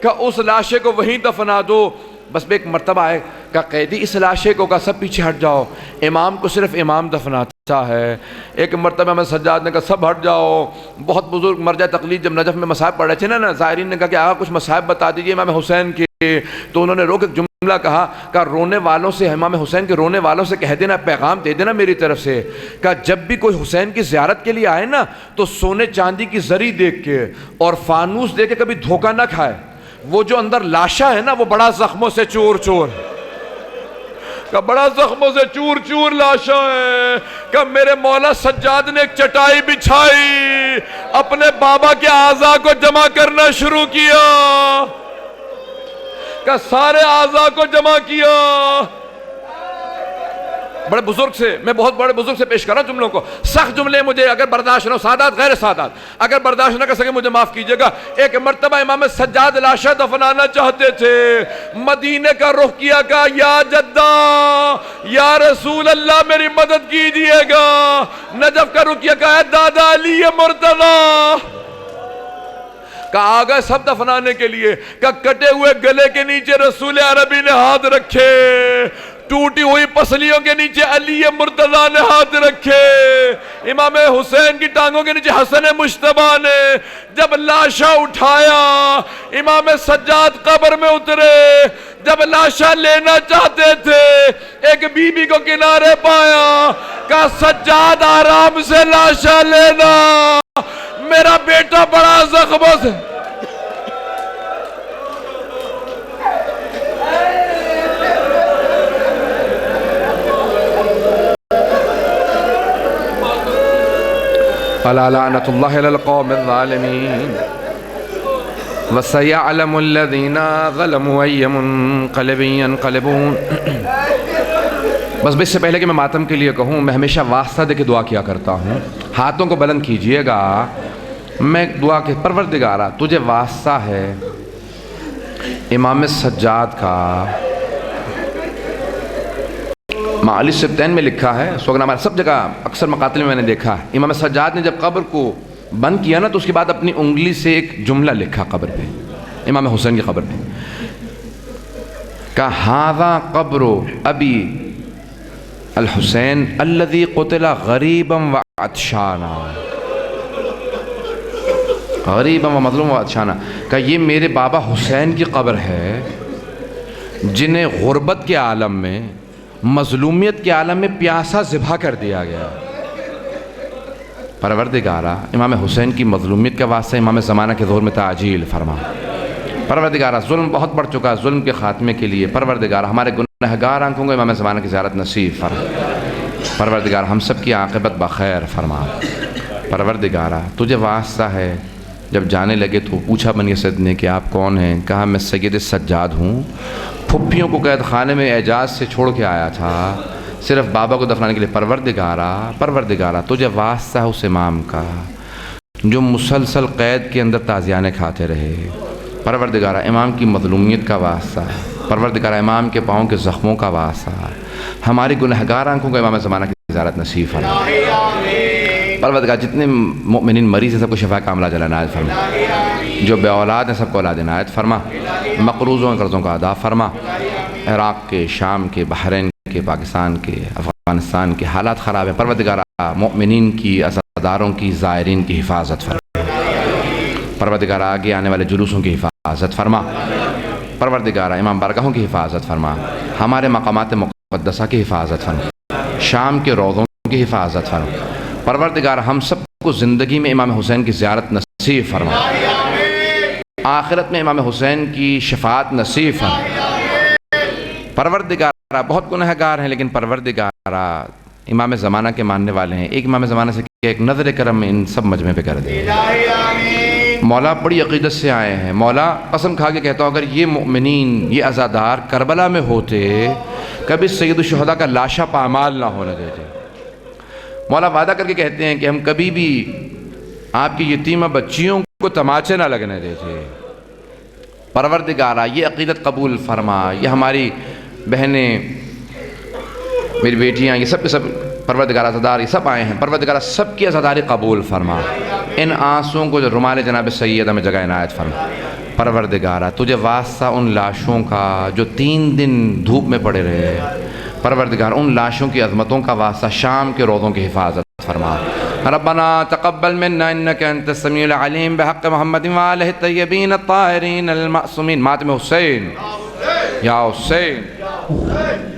کہا اس لاشے کو وہیں دفنا دو۔ بس ایک مرتبہ آئے، کہا قیدی اس لاشے کو، کہا سب پیچھے ہٹ جاؤ، امام کو صرف امام دفناتا ہے۔ ایک مرتبہ میں سجاد نے کہا سب ہٹ جاؤ، بہت بزرگ مرجع تقلید جب نجف میں مصائب پڑھ رہے تھے نا زائرین نے کہا کہ آقا کچھ مصائب بتا دیجئے امام حسین کے، تو انہوں نے روک ایک جملہ کہا رونے والوں سے، امام حسین کے رونے والوں سے کہہ دینا، پیغام دے دینا میری طرف سے، کہا جب بھی کوئی حسین کی زیارت کے لیے آئے نا تو سونے چاندی کی زری دیکھ کے اور فانوس دے کے کبھی دھوکہ نہ کھائے، وہ جو اندر لاشا ہے نا وہ بڑا زخموں سے چور چور، کہ بڑا زخموں سے چور چور لاشا ہے۔ کہ میرے مولا سجاد نے ایک چٹائی بچھائی، اپنے بابا کے اعضاء کو جمع کرنا شروع کیا، کہ سارے اعضاء کو جمع کیا۔ بڑے بزرگ سے، میں بہت بڑے بزرگ سے پیش کر رہا ہوں جملوں کو، سخت جملے مجھے اگر برداشت نہ ہو، سادات غیر سادات اگر برداشت نہ کر سکے مجھے معاف کیجئے گا۔ ایک مرتبہ امام سجاد لاشا دفنانا چاہتے تھے، مدینے کا رخ کیا، کہا یا جدہ یا رسول اللہ میری مدد کیجئے گا۔ نجف کا رخ کیا، کہا اے دادا علی مرتضی، کہا آگئے سب دفنانے کے لیے، کہا کٹے ہوئے گلے کے نیچے رسول عربی نے ہاتھ رکھے، ٹوٹی ہوئی پسلیوں کے نیچے علی مرتضی نے ہاتھ رکھے، امام حسین کی ٹانگوں کے نیچے حسن مجتبی نے۔ جب لاشا اٹھایا امام سجاد قبر میں اترے، جب لاشا لینا چاہتے تھے ایک بی بی کو کنارے پایا، کہا سجاد آرام سے لاشا لینا، میرا بیٹا بڑا زخموں سے۔ الا لعنۃ اللہ علی القوم الظالمین وسيعلم الذین ظلموا ای منقلب ینقلبون۔ بس اس سے پہلے کہ میں ماتم کے لیے کہوں، میں ہمیشہ واسطہ دے کے دعا کیا کرتا ہوں، ہاتھوں کو بلند کیجئے گا، میں دعا کہ پروردگارہ تجھے واسطہ ہے امام سجاد کا۔ معالی السبتین میں لکھا ہے، سوگنامہ سب جگہ اکثر مقاتل میں نے دیکھا ہے، امام سجاد نے جب قبر کو بند کیا نا تو اس کے بعد اپنی انگلی سے ایک جملہ لکھا قبر پہ، امام حسین کی قبر پہ، کہا ھذا قبر ابی الحسین الذی قتل غریبا وعطشانا، غریبا ومظلوما وعطشانا، کہ یہ میرے بابا حسین کی قبر ہے جنہیں غربت کے عالم میں، مظلومیت کے عالم میں پیاسا ذبح کر دیا گیا۔ پروردگارہ امام حسین کی مظلومیت کا واسطہ امام زمانہ کے ظہور میں تعجیل فرما۔ پروردگارہ ظلم بہت بڑھ چکا، ظلم کے خاتمے کے لیے پروردگارہ ہمارے گنہگار آنکھوں کو امام زمانہ کی زیارت نصیب فرما۔ پروردگارہ ہم سب کی عاقبت بخیر فرما۔ پروردگارہ تجھے واسطہ ہے، جب جانے لگے تو پوچھا بنی اسد نے کہ آپ کون ہیں؟ کہا میں سید سجاد ہوں، پھپھیوں کو قید خانے میں اعجاز سے چھوڑ کے آیا تھا صرف بابا کو دفنانے کے لیے۔ پروردگارہ تجھے واسطہ ہے اس امام کا جو مسلسل قید کے اندر تازیانے کھاتے رہے۔ پروردگارہ امام کی مظلومیت کا واسطہ، پروردگارہ امام کے پاؤں کے زخموں کا واسطہ، ہماری گنہگار آنکھوں کو امام زمانہ کی زیارت نصیب فرما۔ پروردگار جتنے مومنین مریض ہیں سب کو شفا کاملہ عاجلہ عنایت فرما، جو بے اولاد ہیں سب کو اولاد عنایت فرما، مقروضوں کے قرضوں کا ادا فرما۔ عراق کے، شام کے، بحرین کے، پاکستان کے، افغانستان کے حالات خراب ہیں، پروردگارہ مومنین کی، عزاداروں کی، زائرین کی حفاظت فرما۔ پروردگارہ آگے آنے والے جلوسوں کی حفاظت فرما۔ پروردگارہ امام بارگاہوں کی حفاظت فرما، ہمارے مقامات مقدسہ کی حفاظت فرما، شام کے روضوں کی حفاظت فرما۔ پروردگارہ ہم سب کو زندگی میں امام حسین کی زیارت نصیب فرما، آخرت میں امام حسین کی شفاعت نصیب فرما۔ پروردگارہ بہت گنہگار ہیں لیکن پروردگارہ امام زمانہ کے ماننے والے ہیں، ایک امام زمانہ سے کہ ایک نظر کرم ان سب مجمع پہ کر دے۔ مولا بڑی عقیدت سے آئے ہیں، مولا قسم کھا کے کہتا ہوں اگر یہ مؤمنین، یہ عزادار کربلا میں ہوتے کبھی سید الشہداء کا لاشا پامال نہ ہونے دیتے۔ مولا وعدہ کر کے کہتے ہیں کہ ہم کبھی بھی آپ کی یتیمہ بچیوں کو تماچے نہ لگنے دیتے۔ پروردگارہ یہ عقیدت قبول فرما، یہ ہماری بہنیں، میری بیٹیاں، یہ سب کے سب پروردگارہ عزادار یہ سب آئے ہیں، پروردگارہ سب کی عزاداری قبول فرما، ان آنسوں کو جو رمال جناب سیدہ میں جگہ عنایت فرما۔ پروردگارہ تجھے واسطہ ان لاشوں کا جو 3 دن دھوپ میں پڑے رہے، پروردگار ان لاشوں کی عظمتوں کا واسطہ شام کے روضوں کی حفاظت فرما۔ ربنا تقبل منا انك انت السميع العليم بحق محمد وآلہ الطیبین الطاہرین المعصومین۔ ماتم حسین یا حسین۔